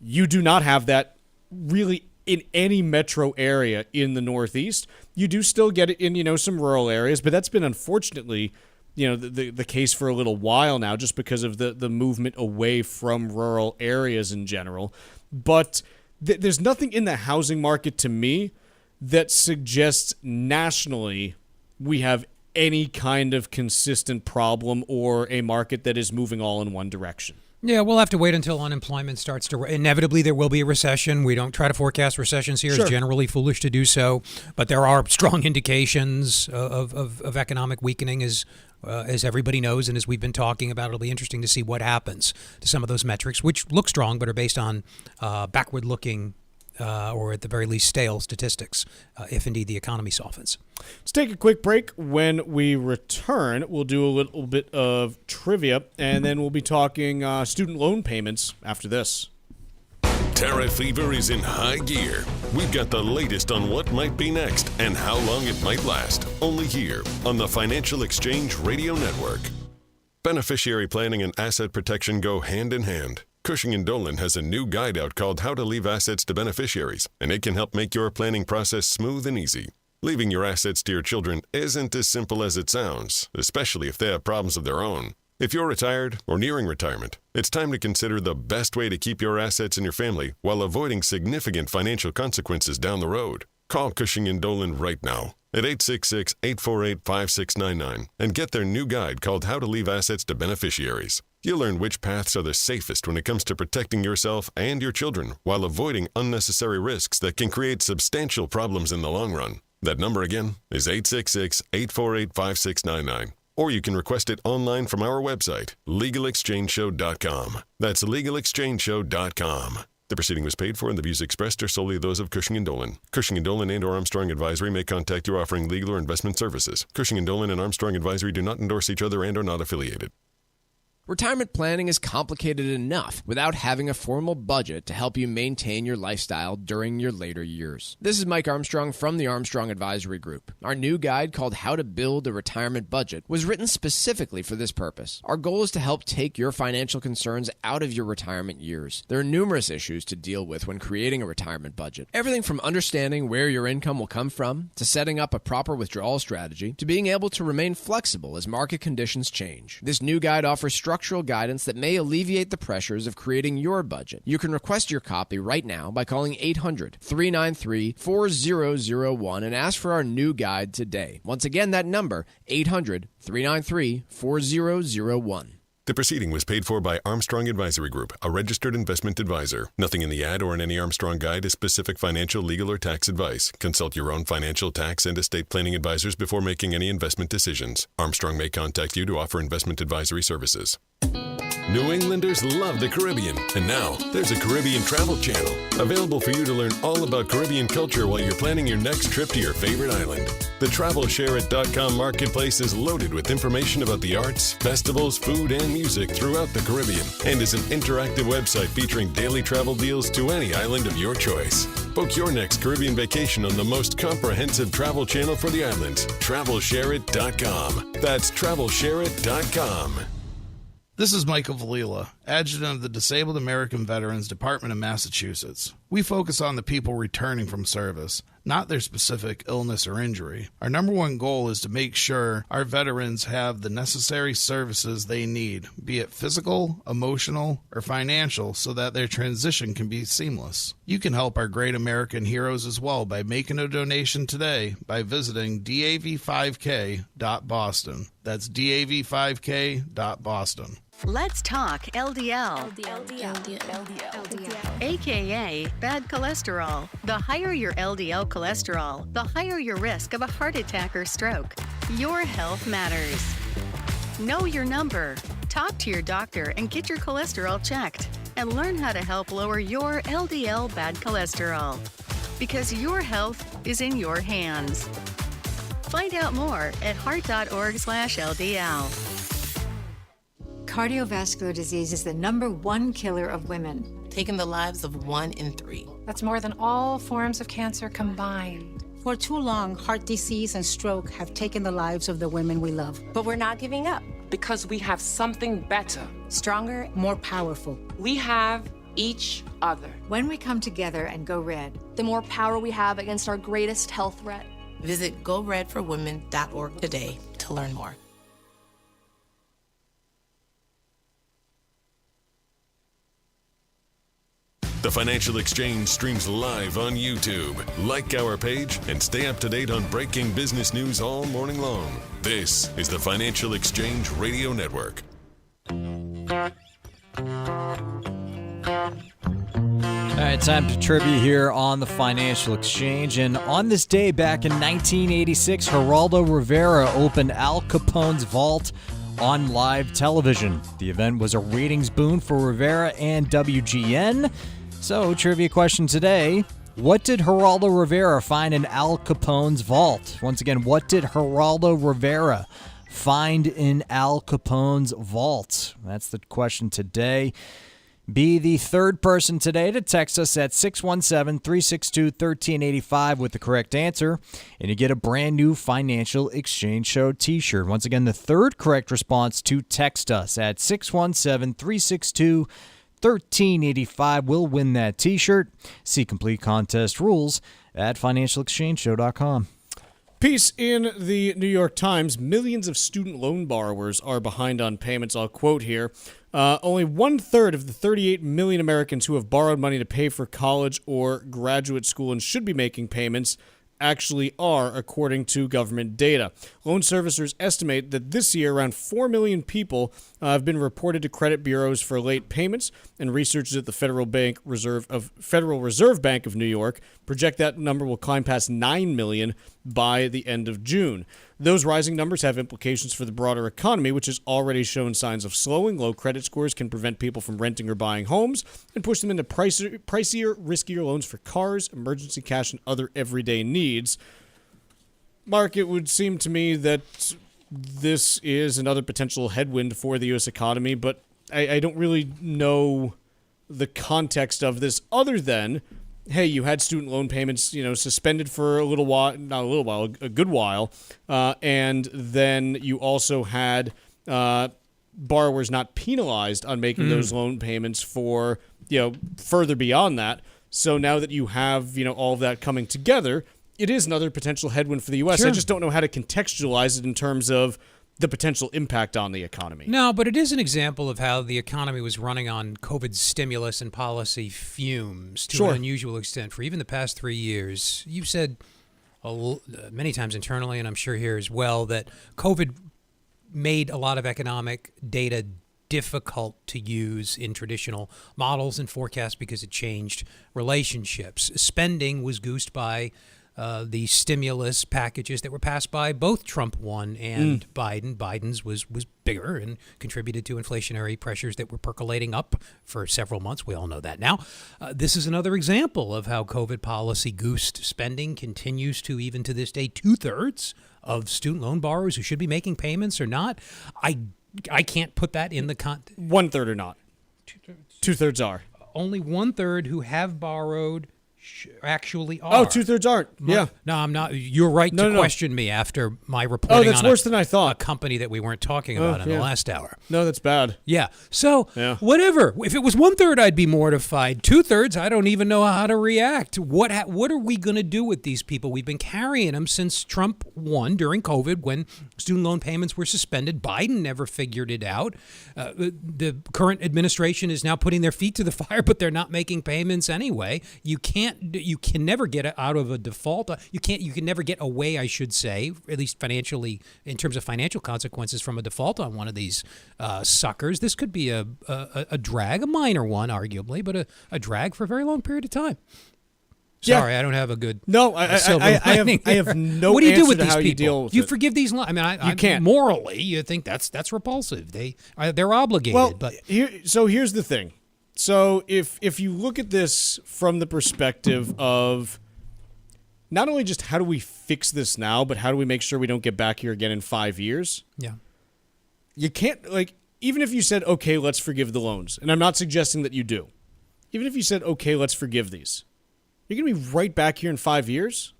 You do not have that really in any metro area in the Northeast. You do still get it in, some rural areas, but that's been unfortunately, the case for a little while now, just because of the movement away from rural areas in general. But there's nothing in the housing market to me that suggests nationally we have any kind of consistent problem or a market that is moving all in one direction. Yeah, we'll have to wait until unemployment starts to... Inevitably, there will be a recession. We don't try to forecast recessions here. Sure. It's generally foolish to do so. But there are strong indications of economic weakening, as everybody knows, and as we've been talking about. It'll be interesting to see what happens to some of those metrics, which look strong but are based on backward-looking or at the very least stale statistics, if indeed the economy softens. Let's take a quick break. When we return, we'll do a little bit of trivia, and then we'll be talking student loan payments after this. Tariff fever is in high gear. We've got the latest on what might be next and how long it might last, only here on the Financial Exchange Radio Network. Beneficiary planning and asset protection go hand in hand. Cushing & Dolan has a new guide out called How to Leave Assets to Beneficiaries, and it can help make your planning process smooth and easy. Leaving your assets to your children isn't as simple as it sounds, especially if they have problems of their own. If you're retired or nearing retirement, it's time to consider the best way to keep your assets in your family while avoiding significant financial consequences down the road. Call Cushing & Dolan right now at 866-848-5699 and get their new guide called How to Leave Assets to Beneficiaries. You'll learn which paths are the safest when it comes to protecting yourself and your children while avoiding unnecessary risks that can create substantial problems in the long run. That number again is 866-848-5699. Or you can request it online from our website, LegalExchangeShow.com. That's LegalExchangeShow.com. The proceeding was paid for and the views expressed are solely those of Cushing & Dolan. Cushing & Dolan and or Armstrong Advisory may contact you offering legal or investment services. Cushing & Dolan and Armstrong Advisory do not endorse each other and are not affiliated. Retirement planning is complicated enough without having a formal budget to help you maintain your lifestyle during your later years. This is Mike Armstrong from the Armstrong Advisory Group. Our new guide called How to Build a Retirement Budget was written specifically for this purpose. Our goal is to help take your financial concerns out of your retirement years. There are numerous issues to deal with when creating a retirement budget. Everything from understanding where your income will come from, to setting up a proper withdrawal strategy, to being able to remain flexible as market conditions change. This new guide offers structural guidance that may alleviate the pressures of creating your budget. You can request your copy right now by calling 800-393-4001 and ask for our new guide today. Once again, that number, 800-393-4001. The proceeding was paid for by Armstrong Advisory Group, a registered investment advisor. Nothing in the ad or in any Armstrong guide is specific financial, legal, or tax advice. Consult your own financial, tax, and estate planning advisors before making any investment decisions. Armstrong may contact you to offer investment advisory services. New Englanders love the Caribbean, and now there's a Caribbean travel channel available for you to learn all about Caribbean culture while you're planning your next trip to your favorite island. The TravelShareIt.com marketplace is loaded with information about the arts, festivals, food, and music throughout the Caribbean, and is an interactive website featuring daily travel deals to any island of your choice. Book your next Caribbean vacation on the most comprehensive travel channel for the islands, TravelShareIt.com. That's TravelShareIt.com. This is Michael Valila, Adjutant of the Disabled American Veterans Department of Massachusetts. We focus on the people returning from service, not their specific illness or injury. Our number one goal is to make sure our veterans have the necessary services they need, be it physical, emotional, or financial, so that their transition can be seamless. You can help our great American heroes as well by making a donation today by visiting dav5k.boston. That's dav5k.boston. Let's talk LDL. AKA bad cholesterol. The higher your LDL cholesterol, the higher your risk of a heart attack or stroke. Your health matters. Know your number. Talk to your doctor and get your cholesterol checked. And learn how to help lower your LDL bad cholesterol. Because your health is in your hands. Find out more at heart.org/LDL. Cardiovascular disease is the #1 killer of women, taking the lives of 1 in 3. That's more than all forms of cancer combined. For too long, heart disease and stroke have taken the lives of the women we love. But we're not giving up because we have something better, stronger, more powerful. We have each other. When we come together and go red, the more power we have against our greatest health threat. Visit GoRedForWomen.org today to learn more. The Financial Exchange streams live on YouTube. Like our page and stay up to date on breaking business news all morning long. This is the Financial Exchange Radio Network. All right, time to trivia here on the Financial Exchange. And on this day back in 1986, Geraldo Rivera opened Al Capone's vault on live television. The event was a ratings boon for Rivera and WGN. So, trivia question today, what did Geraldo Rivera find in Al Capone's vault? Once again, what did Geraldo Rivera find in Al Capone's vault? That's the question today. Be the third person today to text us at 617-362-1385 with the correct answer, and you get a brand new Financial Exchange Show t-shirt. Once again, the third correct response to text us at 617-362-1385 will win that t-shirt. See complete contest rules at financialexchangeshow.com. Piece in the New York Times, millions of student loan borrowers are behind on payments. I'll quote here. Only 1/3 of the 38 million Americans who have borrowed money to pay for college or graduate school and should be making payments actually are, according to government data. Loan servicers estimate that this year around 4 million people have been reported to credit bureaus for late payments, and researchers at the Federal Reserve Bank of New York project that number will climb past 9 million by the end of June. Those rising numbers have implications for the broader economy, which has already shown signs of slowing. Low credit scores can prevent people from renting or buying homes and push them into pricier, riskier loans for cars, emergency cash, and other everyday needs. Mark, it would seem to me that this is another potential headwind for the U.S. economy, but I don't really know the context of this other than, hey, you had student loan payments, suspended for a good while, and then you also had borrowers not penalized on making those loan payments for, further beyond that. So now that you have, all of that coming together, it is another potential headwind for the U.S. Sure. I just don't know how to contextualize it in terms of the potential impact on the economy. No, but it is an example of how the economy was running on COVID stimulus and policy fumes to an unusual extent for even the past 3 years. You've said many times internally, and I'm sure here as well, that COVID made a lot of economic data difficult to use in traditional models and forecasts because it changed relationships. Spending was goosed by the stimulus packages that were passed by both Trump 1 and Biden. Biden's was bigger and contributed to inflationary pressures that were percolating up for several months. We all know that now. This is another example of how COVID policy goosed spending, continues to, even to this day, 2/3 of student loan borrowers who should be making payments are not. I can't put that in the 1/3 are not. 2/3 are. Only 1/3 who have borrowed actually are. Oh, 2/3 aren't. Yeah. No, I'm not. You're right to question me after my reporting. Oh, that's worse than I thought. A company that we weren't talking about in the last hour. No, that's bad. Yeah. So whatever. If it was 1/3, I'd be mortified. 2/3, I don't even know how to react. What are we going to do with these people? We've been carrying them since Trump won during COVID when student loan payments were suspended. Biden never figured it out. The current administration is now putting their feet to the fire, but they're not making payments anyway. You can never get out of a default. You can never get away, I should say, at least financially, in terms of financial consequences from a default on one of these suckers. This could be a drag, a minor one, arguably, but a drag for a very long period of time. Sorry, I don't have a good. No, I have no. What do you do answer with to these how people? you deal with you it. forgive these? I mean, You can't. Morally, you think that's repulsive. They're obligated. Well, but here's the thing. So if you look at this from the perspective of not only just how do we fix this now, but how do we make sure we don't get back here again in 5 years? Yeah. You can't, even if you said, okay, let's forgive the loans, and I'm not suggesting that you do. Even if you said, okay, let's forgive these, you're going to be right back here in 5 years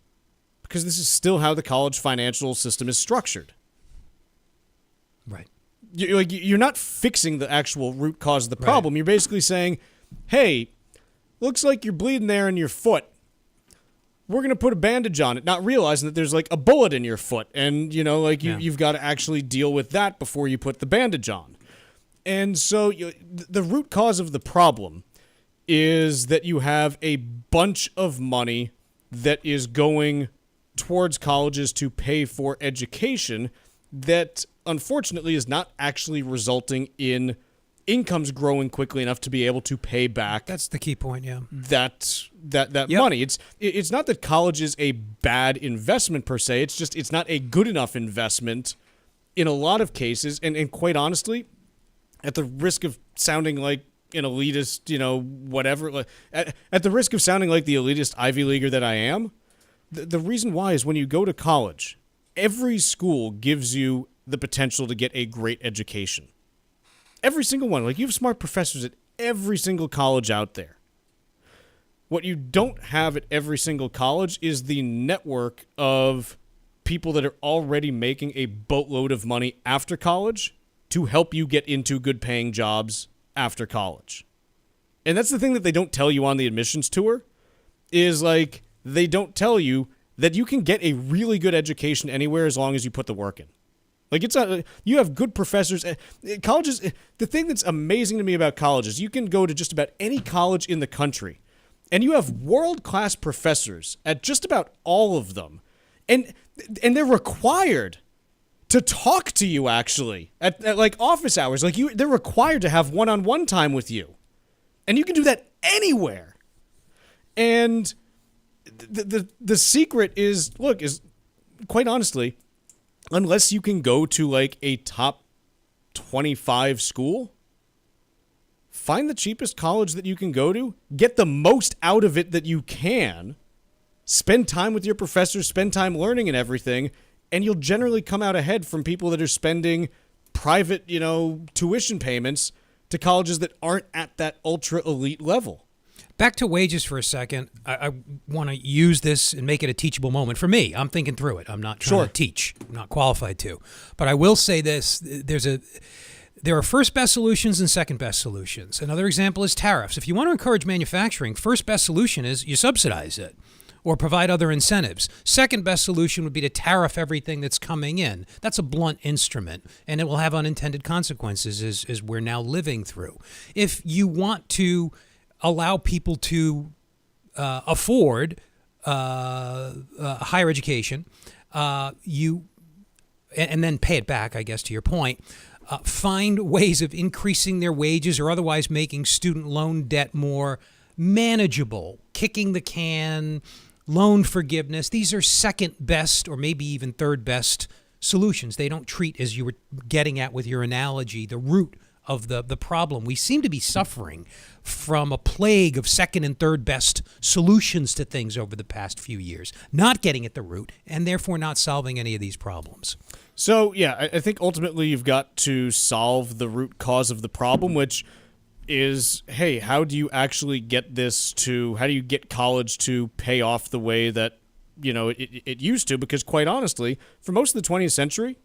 because this is still how the college financial system is structured. Right. You're not fixing the actual root cause of the problem. Right. You're basically saying, hey, looks like you're bleeding there in your foot. We're going to put a bandage on it, not realizing that there's a bullet in your foot. And, you've got to actually deal with that before you put the bandage on. And so the root cause of the problem is that you have a bunch of money that is going towards colleges to pay for education that unfortunately is not actually resulting in incomes growing quickly enough to be able to pay back. That's the key point, yeah. That money. It's not that college is a bad investment per se. It's just it's not a good enough investment in a lot of cases. And quite honestly, at the risk of sounding like an elitist, whatever, at the risk of sounding like the elitist Ivy Leaguer that I am, the reason why is when you go to college, every school gives you the potential to get a great education. Every single one. You have smart professors at every single college out there. What you don't have at every single college is the network of people that are already making a boatload of money after college to help you get into good paying jobs after college. And that's the thing that they don't tell you on the admissions tour is they don't tell you that you can get a really good education anywhere as long as you put the work in. It's not, you have good professors. Colleges, the thing that's amazing to me about colleges, you can go to just about any college in the country, and you have world-class professors at just about all of them, and they're required to talk to you actually at office hours. They're required to have one-on-one time with you, and you can do that anywhere. And the secret is quite honestly, unless you can go to a top 25 school, find the cheapest college that you can go to, get the most out of it that you can, spend time with your professors, spend time learning and everything, and you'll generally come out ahead from people that are spending private, tuition payments to colleges that aren't at that ultra elite level. Back to wages for a second. I want to use this and make it a teachable moment for me. I'm thinking through it. I'm not trying to teach. I'm not qualified to. But I will say this. There are first best solutions and second best solutions. Another example is tariffs. If you want to encourage manufacturing, first best solution is you subsidize it or provide other incentives. Second best solution would be to tariff everything that's coming in. That's a blunt instrument, and it will have unintended consequences as we're now living through. If you want to allow people to afford higher education, and then pay it back, I guess, to your point, find ways of increasing their wages or otherwise making student loan debt more manageable, kicking the can, loan forgiveness. These are second best or maybe even third best solutions. They don't treat, as you were getting at with your analogy, the root of the problem. We seem to be suffering from a plague of second and third best solutions to things over the past few years, not getting at the root and therefore not solving any of these problems. So, yeah, I think ultimately you've got to solve the root cause of the problem, which is, hey, how do you actually get how do you get college to pay off the way that, it used to? Because quite honestly, for most of the 20th century,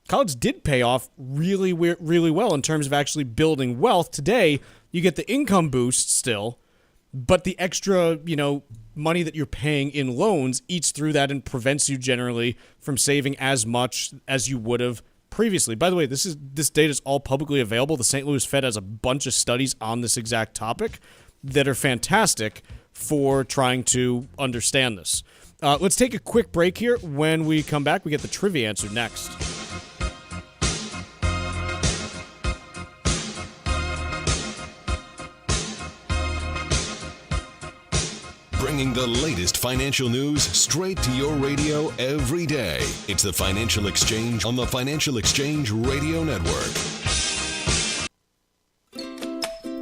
college did pay off really, really well in terms of actually building wealth. Today, you get the income boost still, but the extra, money that you're paying in loans eats through that and prevents you generally from saving as much as you would have previously. By the way, this data is all publicly available. The St. Louis Fed has a bunch of studies on this exact topic that are fantastic for trying to understand this. Let's take a quick break here. When we come back, we get the trivia answer next. Bringing the latest financial news straight to your radio every day. It's the Financial Exchange on the Financial Exchange Radio Network.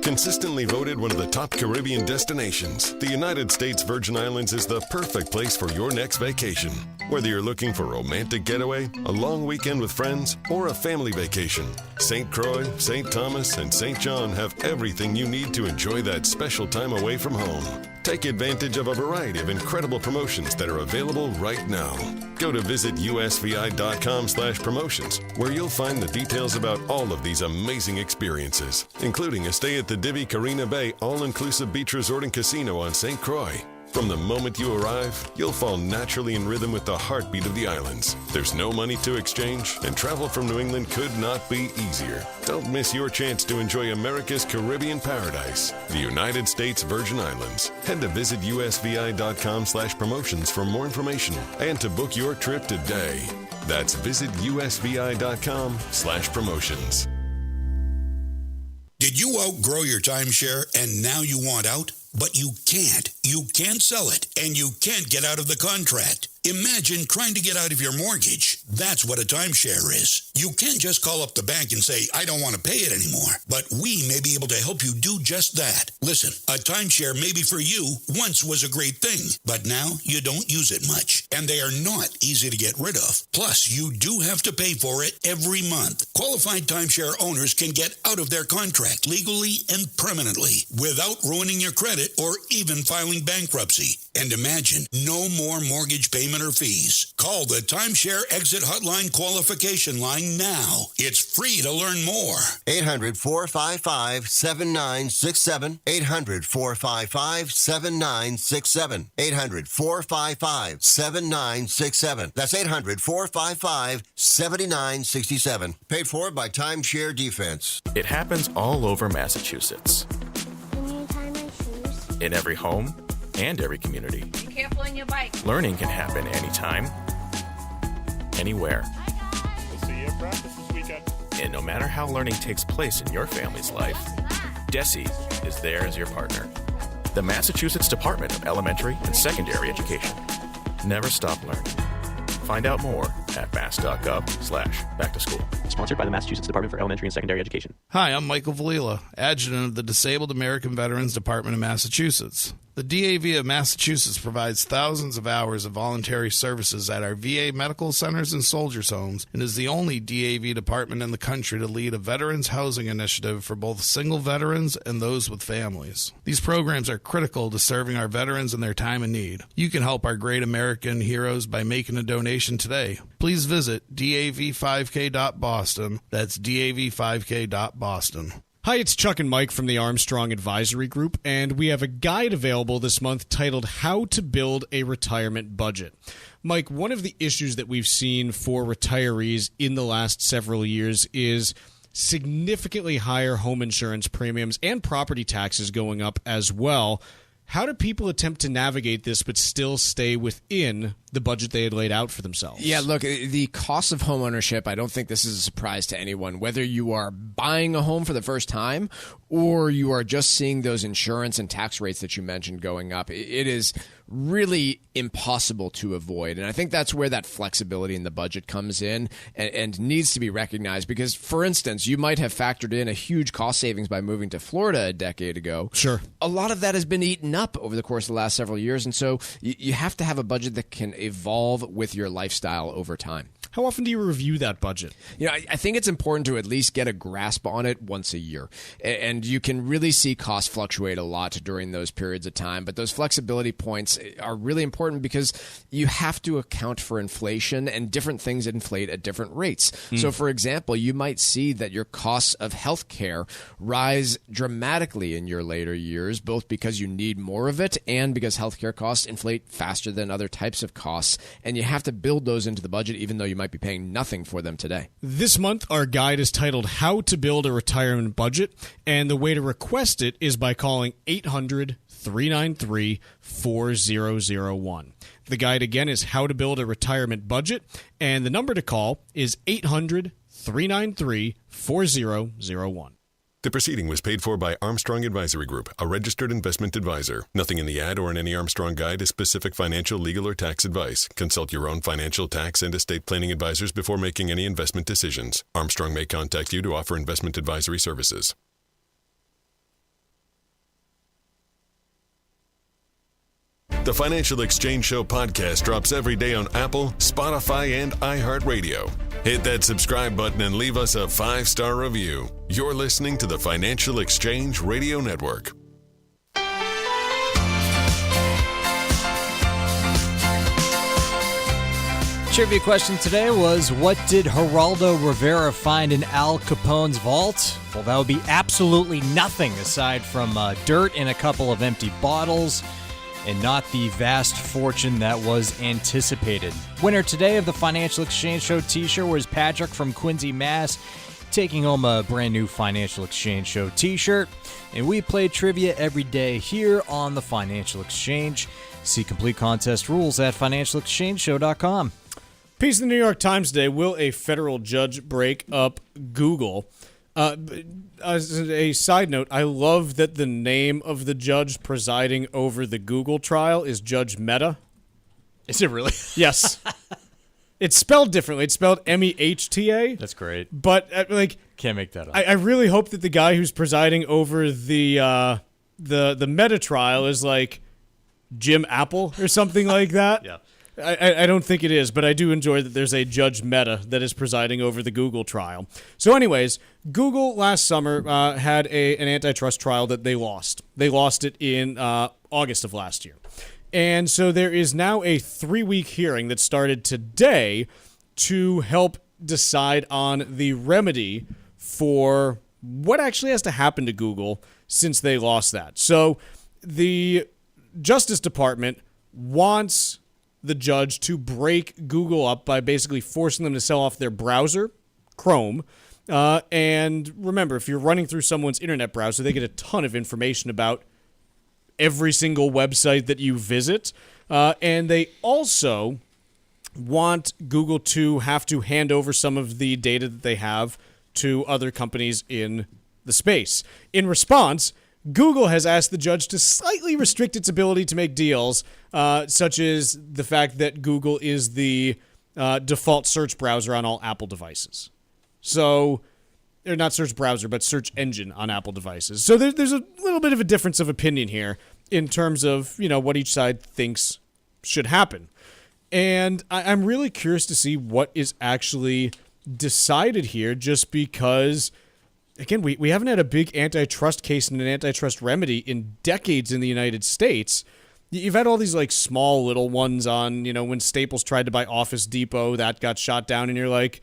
Consistently voted one of the top Caribbean destinations, the United States Virgin Islands is the perfect place for your next vacation. Whether you're looking for a romantic getaway, a long weekend with friends, or a family vacation, St. Croix, St. Thomas, and St. John have everything you need to enjoy that special time away from home. Take advantage of a variety of incredible promotions that are available right now. Go to visitusvi.com/promotions, where you'll find the details about all of these amazing experiences, including a stay at the Divi Carina Bay all-inclusive beach resort and casino on St. Croix. From the moment you arrive, you'll fall naturally in rhythm with the heartbeat of the islands. There's no money to exchange, and travel from New England could not be easier. Don't miss your chance to enjoy America's Caribbean paradise, the United States Virgin Islands. Head to visitusvi.com/promotions for more information and to book your trip today. That's visitusvi.com/promotions. Did you outgrow your timeshare and now you want out? But you can't. You can't sell it, and you can't get out of the contract. Imagine trying to get out of your mortgage. That's what a timeshare is. You can't just call up the bank and say, I don't want to pay it anymore. But we may be able to help you do just that. Listen, a timeshare maybe for you once was a great thing, but now you don't use it much, and they are not easy to get rid of. Plus, you do have to pay for it every month. Qualified timeshare owners can get out of their contract legally and permanently without ruining your credit or even filing bankruptcy. And imagine no more mortgage payment or fees. Call the Timeshare Exit Hotline qualification line now. It's free to learn more. 800-455-7967. 800-455-7967. 800-455-7967. That's 800-455-7967. Paid for by Timeshare Defense. It happens all over Massachusetts. Can you tie my shoes? In every home and every community. Be careful on your bike. Learning can happen anytime, anywhere. We'll see you at practice this weekend. And no matter how learning takes place in your family's life, DESE is there as your partner. The Massachusetts Department of Elementary and Secondary Education. Never stop learning. Find out more at mass.gov/back-to-school. Sponsored by the Massachusetts Department for Elementary and Secondary Education. Hi, I'm Michael Valila, Adjutant of the Disabled American Veterans Department of Massachusetts. The DAV of Massachusetts provides thousands of hours of voluntary services at our VA medical centers and soldiers' homes and is the only DAV department in the country to lead a veterans housing initiative for both single veterans and those with families. These programs are critical to serving our veterans in their time of need. You can help our great American heroes by making a donation today. Please visit dav5k.boston. That's dav5k.boston. Hi, it's Chuck and Mike from the Armstrong Advisory Group, and we have a guide available this month titled How to Build a Retirement Budget. Mike, one of the issues that we've seen for retirees in the last several years is significantly higher home insurance premiums and property taxes going up as well. How do people attempt to navigate this but still stay within the budget they had laid out for themselves? Yeah, look, the cost of home ownership, I don't think this is a surprise to anyone. Whether you are buying a home for the first time or you are just seeing those insurance and tax rates that you mentioned going up, it is really impossible to avoid. And I think that's where that flexibility in the budget comes in and needs to be recognized. Because, for instance, you might have factored in a huge cost savings by moving to Florida a decade ago. Sure. A lot of that has been eaten up over the course of the last several years. And so you have to have a budget that can evolve with your lifestyle over time. How often do you review that budget? I think it's important to at least get a grasp on it once a year. And you can really see costs fluctuate a lot during those periods of time. But those flexibility points are really important because you have to account for inflation, and different things inflate at different rates. So, for example, you might see that your costs of healthcare rise dramatically in your later years, both because you need more of it and because healthcare costs inflate faster than other types of costs. And you have to build those into the budget, even though you might be paying nothing for them today. This month, our guide is titled How to Build a Retirement Budget, and the way to request it is by calling 800-393-4001. The guide again is How to Build a Retirement Budget, and the number to call is 800-393-4001. The proceeding was paid for by Armstrong Advisory Group, a registered investment advisor. Nothing in the ad or in any Armstrong guide is specific financial, legal, or tax advice. Consult your own financial, tax, and estate planning advisors before making any investment decisions. Armstrong may contact you to offer investment advisory services. The Financial Exchange Show podcast drops every day on Apple, Spotify, and iHeartRadio. Hit that subscribe button and leave us a 5-star review. You're listening to the Financial Exchange Radio Network. Trivia question today was, what did Geraldo Rivera find in Al Capone's vault? Well, that would be absolutely nothing aside from dirt and a couple of empty bottles, and not the vast fortune that was anticipated. Winner today of the Financial Exchange Show t-shirt was Patrick from Quincy, Mass., taking home a brand new Financial Exchange Show t-shirt. And we play trivia every day here on the Financial Exchange. See complete contest rules at financialexchangeshow.com. Piece of the New York Times today, will a federal judge break up Google? As a side note, I love that the name of the judge presiding over the Google trial is Judge Mehta. Is it really? Yes. It's spelled differently. It's spelled Mehta. That's great. But can't make that up. I really hope that the guy who's presiding over the Meta trial is like Jim Apple or something like that. Yeah. I don't think it is, but I do enjoy that there's a Judge Mehta that is presiding over the Google trial. So anyways, Google last summer had an antitrust trial that they lost. They lost it in August of last year. And so there is now a 3-week hearing that started today to help decide on the remedy for what actually has to happen to Google since they lost that. So the Justice Department wants the judge to break Google up by basically forcing them to sell off their browser, Chrome. And remember, if you're running through someone's internet browser, they get a ton of information about every single website that you visit. And they also want Google to have to hand over some of the data that they have to other companies in the space. In response, Google has asked the judge to slightly restrict its ability to make deals, such as the fact that Google is the default search browser on all Apple devices. So, or not search browser, but search engine on Apple devices. So there's a little bit of a difference of opinion here in terms of, what each side thinks should happen. And I'm really curious to see what is actually decided here, just because, again, we haven't had a big antitrust case and an antitrust remedy in decades in the United States. You've had all these small little ones on, when Staples tried to buy Office Depot, that got shot down, and you're like,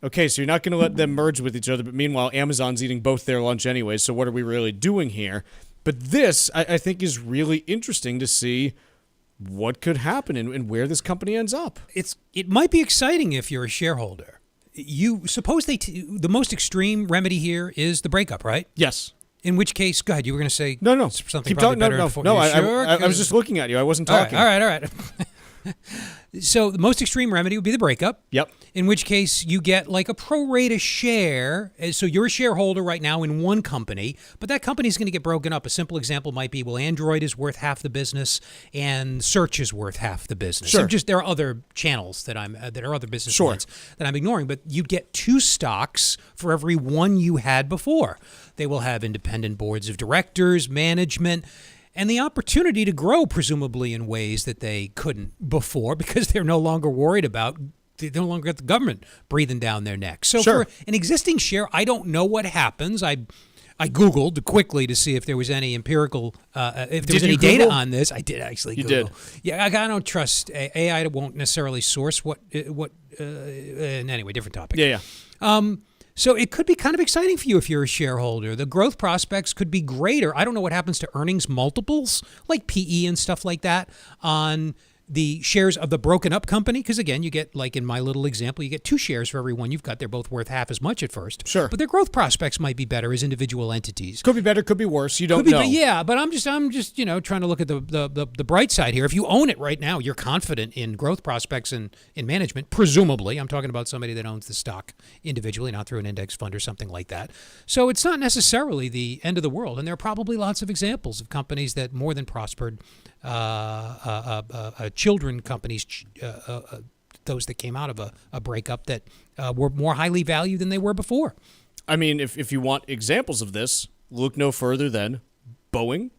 okay, so you're not going to let them merge with each other, but meanwhile, Amazon's eating both their lunch anyway, so what are we really doing here? But this, I think, is really interesting to see what could happen and where this company ends up. It might be exciting if you're a shareholder. You suppose the most extreme remedy here is the breakup, right? Yes. In which case, go ahead. You were going to say no. something Keep probably talking. better. No. Sure? I was just looking at you. I wasn't talking. All right. So the most extreme remedy would be the breakup. Yep. In which case you get like a pro rata share. So you're a shareholder right now in one company, but that company is going to get broken up. A simple example might be, well, Android is worth half the business and search is worth half the business. Sure. So there are other channels that are other business sure. lines that I'm ignoring, but you get 2 stocks for every one you had before. They will have independent boards of directors, management, and the opportunity to grow, presumably in ways that they couldn't before because they're no longer worried about, they no longer got the government breathing down their neck. So sure. for an existing share, I don't know what happens. I Googled quickly to see if there was any empirical, if there was any data on this. I did actually Google. You did? Yeah, I don't trust AI. Won't necessarily source what anyway, different topic. Yeah. So it could be kind of exciting for you if you're a shareholder. The growth prospects could be greater. I don't know what happens to earnings multiples, like PE and stuff like that, on the shares of the broken up company. Because again, you get, like in my little example, you get 2 shares for every one you've got. They're both worth half as much at first. Sure. But their growth prospects might be better as individual entities. Could be better, could be worse. You don't know. Yeah, but I'm just trying to look at the bright side here. If you own it right now, you're confident in growth prospects and in management, presumably. I'm talking about somebody that owns the stock individually, not through an index fund or something like that. So it's not necessarily the end of the world. And there are probably lots of examples of companies that more than prospered, children companies, those that came out of a breakup that were more highly valued than they were before. I mean, if you want examples of this, look no further than Boeing,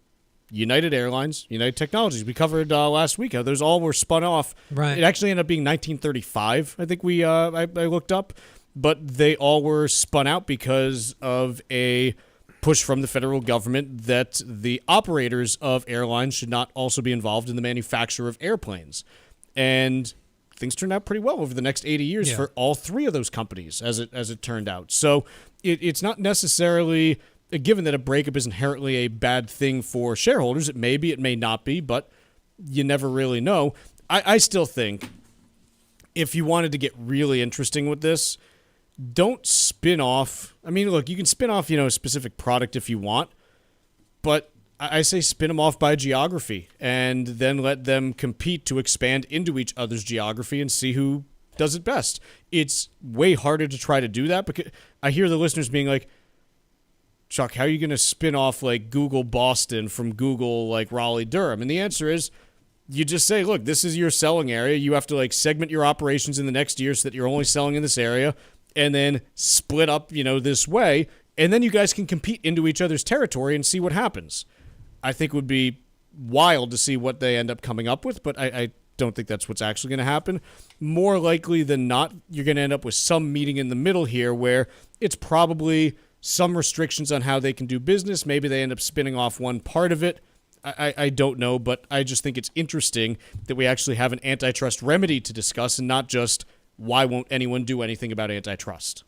United Airlines, United Technologies. We covered last week how those all were spun off. Right. It actually ended up being 1935, I think I looked up. But they all were spun out because of a push from the federal government that the operators of airlines should not also be involved in the manufacture of airplanes. And things turned out pretty well over the next 80 years for all 3 of those companies, as it turned out. So it's not necessarily a given that a breakup is inherently a bad thing for shareholders. It may be, it may not be, but you never really know. I still think if you wanted to get really interesting with this, don't spin off. I mean, look, you can spin off, a specific product if you want, but I say spin them off by geography and then let them compete to expand into each other's geography and see who does it best. It's way harder to try to do that because I hear the listeners being like, Chuck, how are you going to spin off like Google Boston from Google like Raleigh Durham? And the answer is you just say, look, this is your selling area. You have to like segment your operations in the next year so that you're only selling in this area. And then split up, this way, and then you guys can compete into each other's territory and see what happens. I think it would be wild to see what they end up coming up with, but I don't think that's what's actually going to happen. More likely than not, you're going to end up with some meeting in the middle here where it's probably some restrictions on how they can do business. Maybe they end up spinning off one part of it. I don't know, but I just think it's interesting that we actually have an antitrust remedy to discuss and not just why won't anyone do anything about antitrust?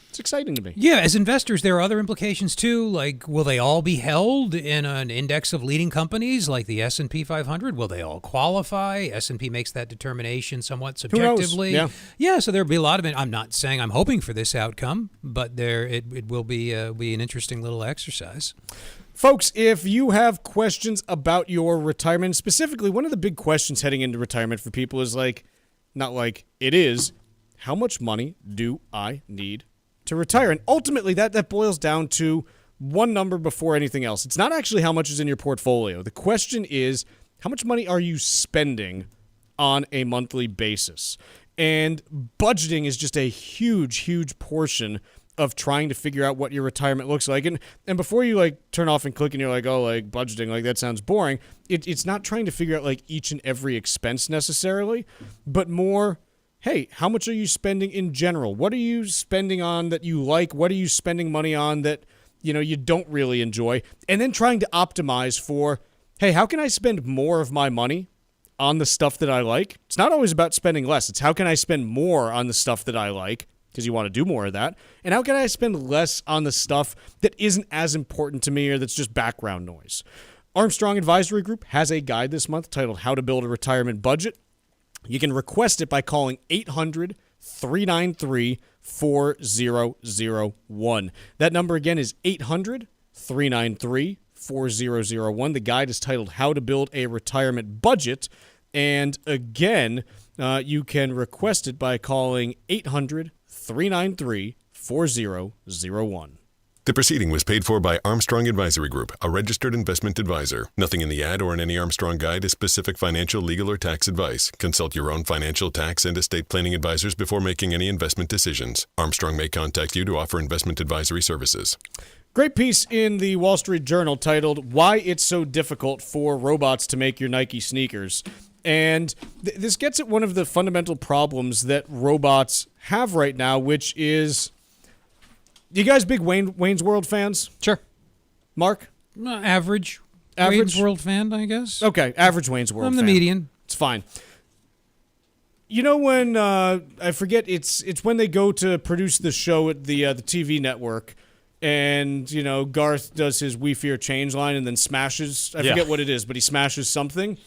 It's exciting to me. Yeah, as investors, there are other implications too. Like, will they all be held in an index of leading companies like the S&P 500? Will they all qualify? S&P makes that determination somewhat subjectively. Who knows? Yeah, so there'll be a lot of it. I'm not saying I'm hoping for this outcome, but it will be an interesting little exercise. Folks, if you have questions about your retirement, specifically one of the big questions heading into retirement for people is like, not like it is, how much money do I need to retire? And ultimately, that boils down to one number before anything else. It's not actually how much is in your portfolio. The question is, how much money are you spending on a monthly basis? And budgeting is just a huge, huge portion of trying to figure out what your retirement looks like. And before you like turn off and click and you're like, oh, like budgeting, like that sounds boring. It's not trying to figure out like each and every expense necessarily, but more, hey, how much are you spending in general? What are you spending on that you like? What are you spending money on that, you don't really enjoy? And then trying to optimize for, hey, how can I spend more of my money on the stuff that I like? It's not always about spending less. It's how can I spend more on the stuff that I like? Because you want to do more of that. And how can I spend less on the stuff that isn't as important to me or that's just background noise? Armstrong Advisory Group has a guide this month titled How to Build a Retirement Budget. You can request it by calling 800-393-4001. That number again is 800 800-393-4001. The guide is titled How to Build a Retirement Budget. And again, you can request it by calling 800-393-4001. The proceeding was paid for by Armstrong Advisory Group, a registered investment advisor. Nothing in the ad or in any Armstrong guide is specific financial, legal, or tax advice. Consult your own financial, tax, and estate planning advisors before making any investment decisions. Armstrong may contact you to offer investment advisory services. Great piece in the Wall Street Journal titled Why It's So Difficult for Robots to Make Your Nike Sneakers. And this gets at one of the fundamental problems that robots have right now, which is... You guys big Wayne's World fans? Sure. Mark? Average Wayne's World fan, I guess. Okay, average Wayne's World fan. I'm the median. It's fine. You know when, I forget, it's when they go to produce the show at the TV network, and, you know, Garth does his We Fear Change line and then smashes, I forget what it is, but he smashes something.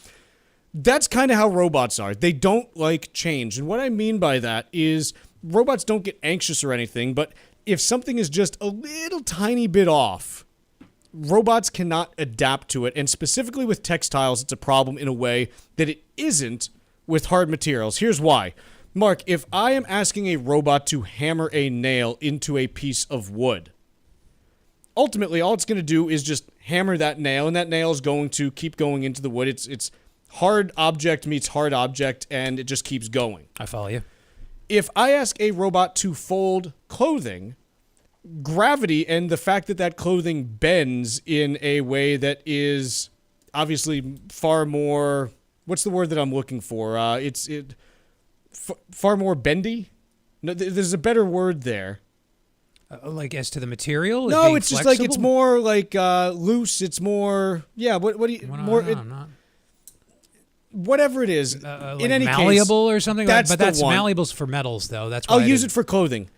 That's kind of how robots are. They don't like change. And what I mean by that is robots don't get anxious or anything, but if something is just a little tiny bit off, robots cannot adapt to it. And specifically with textiles, it's a problem in a way that it isn't with hard materials. Here's why. Mark, if I am asking a robot to hammer a nail into a piece of wood, ultimately all it's going to do is just hammer that nail, and that nail is going to keep going into the wood. It's hard object meets hard object, and it just keeps going. I follow you. If I ask a robot to fold clothing, gravity and the fact that that clothing bends in a way that is obviously far more, what's the word that I'm looking for? Far more bendy? No, there's a better word there. Like as to the material? No, it's just flexible? like, it's more like loose. It's more, yeah, what do you, more, whatever it is. Like in any malleable case, or something? That's but that's one. malleable's for metals, though. That's why I'll use it for clothing.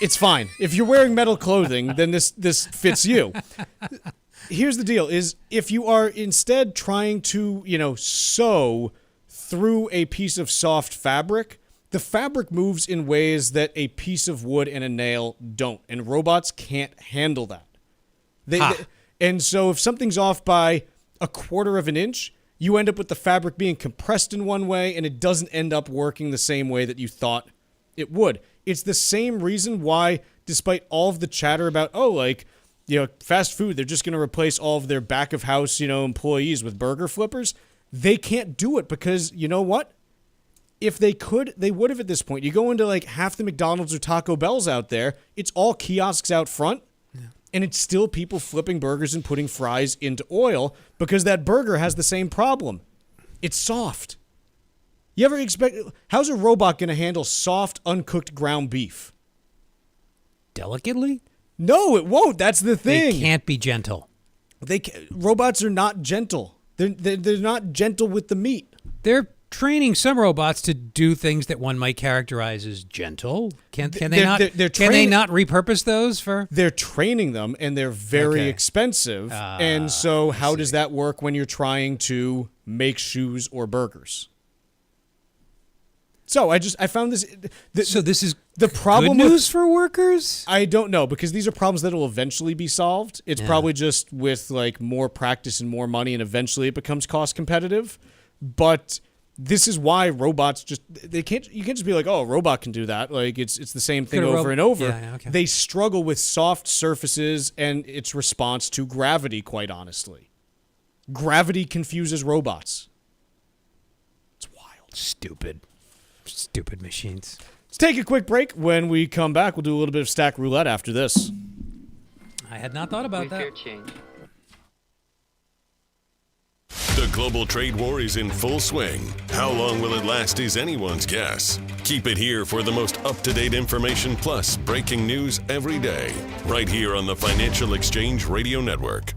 It's fine. If you're wearing metal clothing, then this fits you. Here's the deal, is if you are instead trying to, sew through a piece of soft fabric, the fabric moves in ways that a piece of wood and a nail don't, and robots can't handle that. And so if something's off by a quarter of an inch, you end up with the fabric being compressed in one way, and it doesn't end up working the same way that you thought it would. It's the same reason why, despite all of the chatter about, fast food, they're just going to replace all of their back-of-house, employees with burger flippers, they can't do it because, you know what? If they could, they would have at this point. You go into, half the McDonald's or Taco Bells out there, it's all kiosks out front. And it's still people flipping burgers and putting fries into oil because that burger has the same problem. It's soft. You ever expect... How's a robot going to handle soft, uncooked ground beef? Delicately? No, it won't. That's the thing. They can't be gentle. Robots are not gentle. They're not gentle with the meat. They're training some robots to do things that one might characterize as gentle. Can they not repurpose those for? They're training them, and they're very expensive. And so, how does that work when you're trying to make shoes or burgers? So I found this. So this is the problem. Good news for workers? I don't know, because these are problems that will eventually be solved. It's probably just with more practice and more money, and eventually it becomes cost competitive. But this is why robots you can't just be like, oh, a robot can do that. It's the same thing over and over. Okay. They struggle with soft surfaces and its response to gravity, quite honestly. Gravity confuses robots. It's wild. Stupid machines. Let's take a quick break. When we come back, we'll do a little bit of stack roulette after this. I had not thought about that. The global trade war is in full swing. How long will it last is anyone's guess. Keep it here for the most up-to-date information plus breaking news every day, right here on the Financial Exchange Radio Network.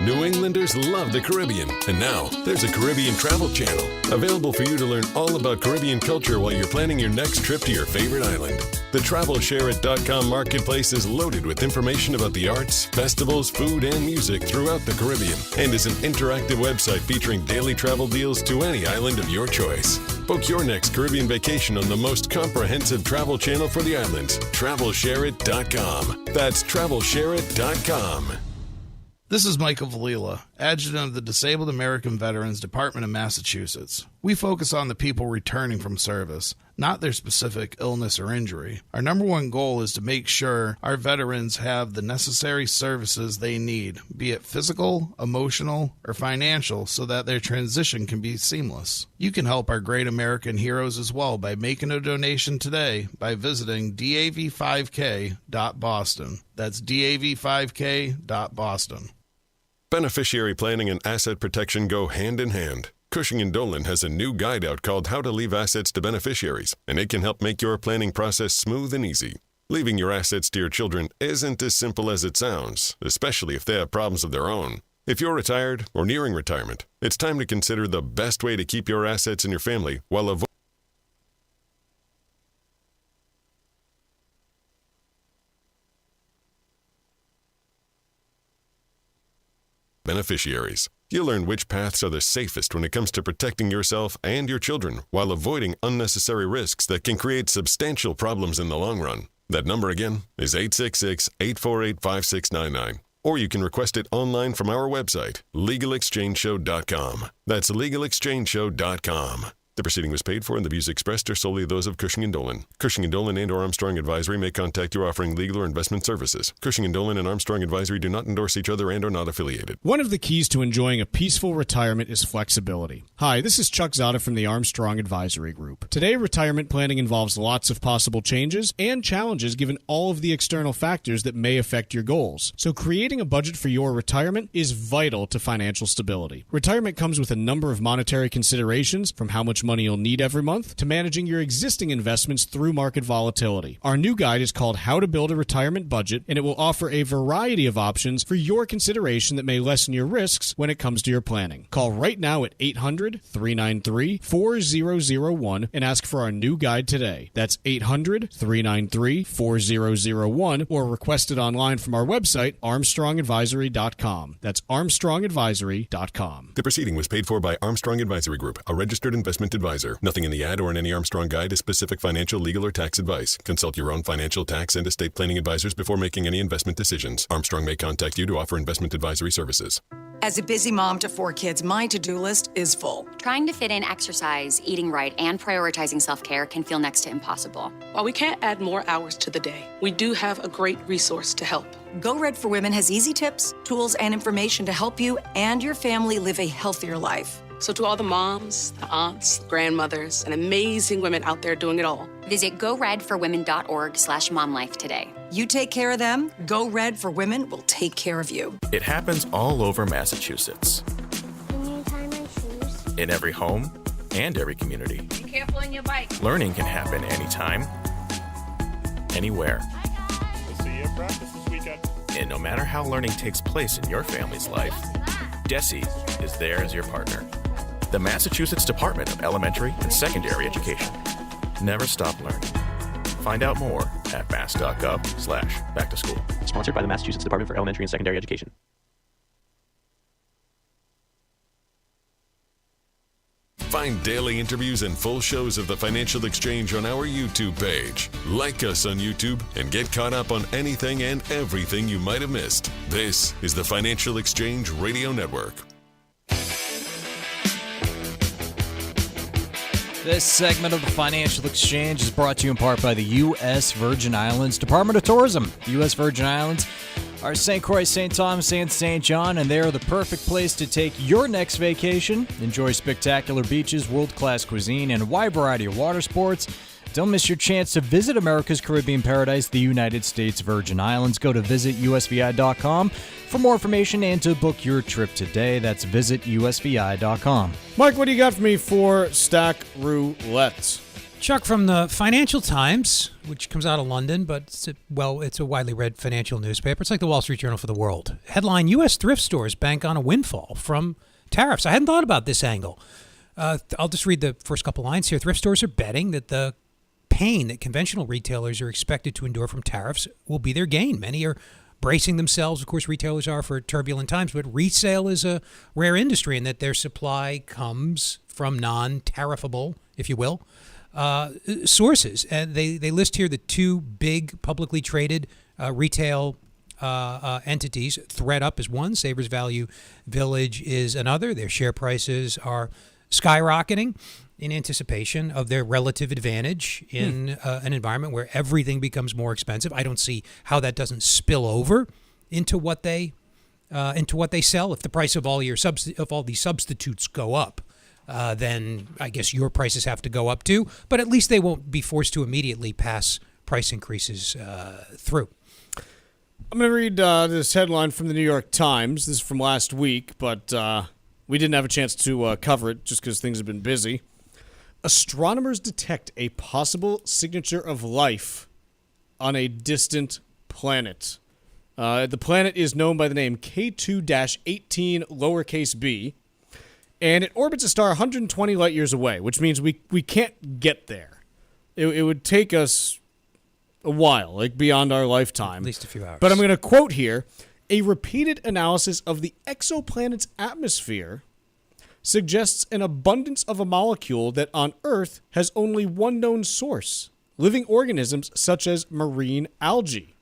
New Englanders love the Caribbean, and now there's a Caribbean travel channel available for you to learn all about Caribbean culture while you're planning your next trip to your favorite island. The TravelShareIt.com marketplace is loaded with information about the arts, festivals, food, and music throughout the Caribbean, and is an interactive website featuring daily travel deals to any island of your choice. Book your next Caribbean vacation on the most comprehensive travel channel for the islands, TravelShareIt.com. That's TravelShareIt.com. This is Michael Valila, Adjutant of the Disabled American Veterans Department of Massachusetts. We focus on the people returning from service, not their specific illness or injury. Our number one goal is to make sure our veterans have the necessary services they need, be it physical, emotional, or financial, so that their transition can be seamless. You can help our great American heroes as well by making a donation today by visiting dav5k.boston. That's dav5k.boston. Beneficiary planning and asset protection go hand in hand. Cushing & Dolan has a new guide out called How to Leave Assets to Beneficiaries, and it can help make your planning process smooth and easy. Leaving your assets to your children isn't as simple as it sounds, especially if they have problems of their own. If you're retired or nearing retirement, it's time to consider the best way to keep your assets in your family while avoiding beneficiaries. You'll learn which paths are the safest when it comes to protecting yourself and your children while avoiding unnecessary risks that can create substantial problems in the long run. That number again is 866-848-5699. Or you can request it online from our website, legalexchangeshow.com. That's legalexchangeshow.com. The proceeding was paid for and the views expressed are solely those of Cushing & Dolan. Cushing & Dolan and or Armstrong Advisory may contact you offering legal or investment services. Cushing & Dolan and Armstrong Advisory do not endorse each other and are not affiliated. One of the keys to enjoying a peaceful retirement is flexibility. Hi, this is Chuck Zodda from the Armstrong Advisory Group. Today, retirement planning involves lots of possible changes and challenges given all of the external factors that may affect your goals. So creating a budget for your retirement is vital to financial stability. Retirement comes with a number of monetary considerations, from how much money you'll need every month to managing your existing investments through market volatility. Our new guide is called How to Build a Retirement Budget, and it will offer a variety of options for your consideration that may lessen your risks when it comes to your planning. Call right now at 800-393-4001 and ask for our new guide today. That's 800-393-4001 or request it online from our website, armstrongadvisory.com. That's armstrongadvisory.com. The proceeding was paid for by Armstrong Advisory Group, a registered investment advisor. Nothing in the ad or in any Armstrong guide is specific financial, legal, or tax advice. Consult your own financial, tax, and estate planning advisors before making any investment decisions. Armstrong may contact you to offer investment advisory services. As a busy mom to 4 kids, my to-do list is full. Trying to fit in exercise, eating right, and prioritizing self-care can feel next to impossible. While we can't add more hours to the day, we do have a great resource to help. Go Red for Women has easy tips, tools, and information to help you and your family live a healthier life. So to all the moms, the aunts, grandmothers, and amazing women out there doing it all, visit goredforwomen.org/momlife today. You take care of them, Go Red for Women will take care of you. It happens all over Massachusetts. Can you tie my shoes? In every home and every community. Be careful on your bike. Learning can happen anytime, anywhere. We'll see you at practice this weekend. And no matter how learning takes place in your family's life, DESE is there as your partner. The Massachusetts Department of Elementary and Secondary Education. Never stop learning. Find out more at mass.gov/back-to-school. Sponsored by the Massachusetts Department for Elementary and Secondary Education. Find daily interviews and full shows of the Financial Exchange on our YouTube page. Like us on YouTube and get caught up on anything and everything you might have missed. This is the Financial Exchange Radio Network. This segment of the Financial Exchange is brought to you in part by the U.S. Virgin Islands Department of Tourism. The U.S. Virgin Islands are St. Croix, St. Thomas, and St. John, and they are the perfect place to take your next vacation. Enjoy spectacular beaches, world-class cuisine, and a wide variety of water sports. Don't miss your chance to visit America's Caribbean paradise, the United States Virgin Islands. Go to visitusvi.com for more information and to book your trip today. That's visitusvi.com. Mike, what do you got for me for Stack Roulette? Chuck, from the Financial Times, which comes out of London, but it's a widely read financial newspaper. It's like the Wall Street Journal for the world. Headline, U.S. thrift stores bank on a windfall from tariffs. I hadn't thought about this angle. I'll just read the first couple lines here. Thrift stores are betting that the pain that conventional retailers are expected to endure from tariffs will be their gain. Many are bracing themselves, of course, retailers are, for turbulent times, but resale is a rare industry in that their supply comes from non-tariffable, if you will, sources. And they list here the two big publicly traded retail entities. ThredUp is one, Savers Value Village is another. Their share prices are skyrocketing in anticipation of their relative advantage in an environment where everything becomes more expensive. I don't see how that doesn't spill over into what they sell. If the price of all these substitutes go up, then I guess your prices have to go up too. But at least they won't be forced to immediately pass price increases through. I'm going to read this headline from the New York Times. This is from last week, but we didn't have a chance to cover it just because things have been busy. Astronomers detect a possible signature of life on a distant planet. The planet is known by the name K2-18 lowercase b, and it orbits a star 120 light years away, which means we can't get there. It would take us a while, like beyond our lifetime. At least a few hours. But I'm going to quote here, a repeated analysis of the exoplanet's atmosphere suggests an abundance of a molecule that on Earth has only one known source, living organisms such as marine algae.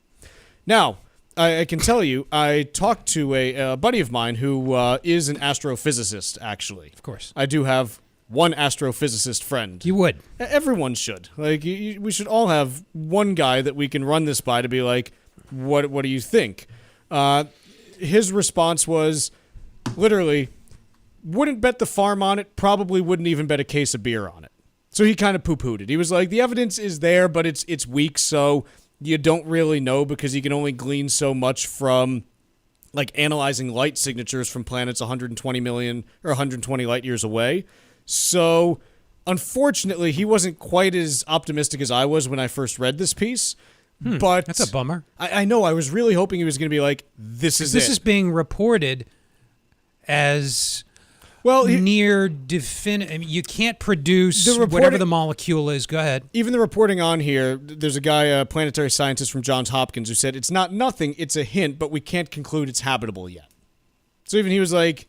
Now, I can tell you, I talked to a buddy of mine who is an astrophysicist, actually. Of course. I do have one astrophysicist friend. You would. Everyone should. Like, we should all have one guy that we can run this by to be like, what do you think? His response was, literally, wouldn't bet the farm on it, probably wouldn't even bet a case of beer on it. So he kind of poo-pooed it. He was like, the evidence is there, but it's weak, so you don't really know because you can only glean so much from like analyzing light signatures from planets 120 million or 120 light years away. So unfortunately, he wasn't quite as optimistic as I was when I first read this piece. But that's a bummer. I know. I was really hoping he was going to be like, this is This is being reported as near definitive. I mean, you can't produce whatever the molecule is. Go ahead. Even the reporting on here, there's a guy, a planetary scientist from Johns Hopkins, who said it's not nothing, it's a hint, but we can't conclude it's habitable yet. So even he was like,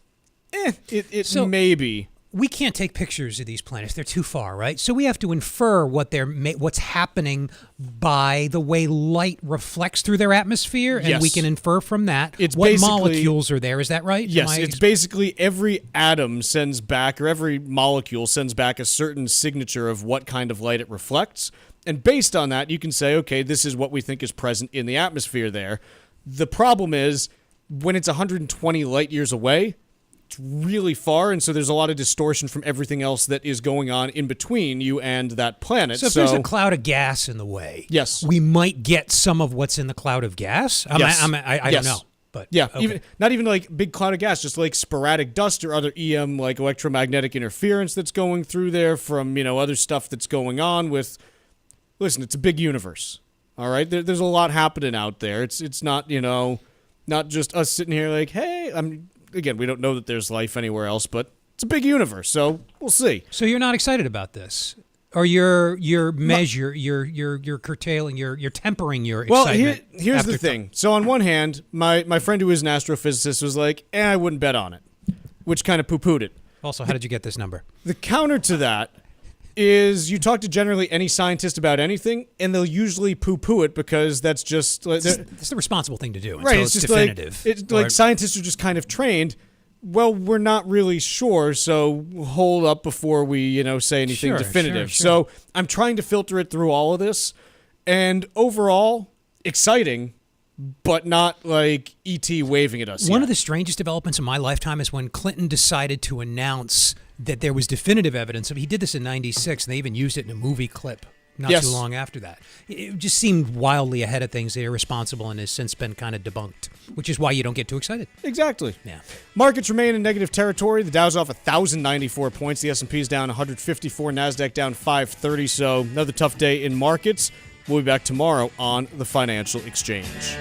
it may be. We can't take pictures of these planets. They're too far, right? So we have to infer what's happening by the way light reflects through their atmosphere, and we can infer from that what molecules are there. Is that right? Yes, it's basically every atom sends back, or every molecule sends back a certain signature of what kind of light it reflects. And based on that, you can say, okay, this is what we think is present in the atmosphere there. The problem is, when it's 120 light years away, really far, and so there's a lot of distortion from everything else that is going on in between you and that planet. So if there's a cloud of gas in the way, yes, we might get some of what's in the cloud of gas. I don't know. But yeah, not even like big cloud of gas, just like sporadic dust or other EM, like electromagnetic interference that's going through there from, other stuff that's going on with, listen, it's a big universe. All right. There's a lot happening out there. It's not, not just us sitting here like, hey, again, we don't know that there's life anywhere else, but it's a big universe, so we'll see. So you're not excited about this, or you're curtailing, you're tempering your excitement. Well, here's the thing. So on one hand, my friend who is an astrophysicist was like, I wouldn't bet on it, which kind of poo-pooed it. Also, how did you get this number? The counter to that is you talk to generally any scientist about anything, and they'll usually poo-poo it because that's just... It's the responsible thing to do. Right, it's just definitive. Like scientists are just kind of trained. Well, we're not really sure, so hold up before we, say anything definitive. Sure. So I'm trying to filter it through all of this, and overall, exciting, but not like E.T. waving at us. One of the strangest developments in my lifetime is when Clinton decided to announce that there was definitive evidence of. He did this in '96, and they even used it in a movie clip not Yes. too long after that. It just seemed wildly ahead of things, irresponsible, and has since been kind of debunked, which is why you don't get too excited. Exactly. Yeah. Markets remain in negative territory. The Dow's off 1,094 points. The S&P's down 154. NASDAQ down 530. So another tough day in markets. We'll be back tomorrow on the Financial Exchange.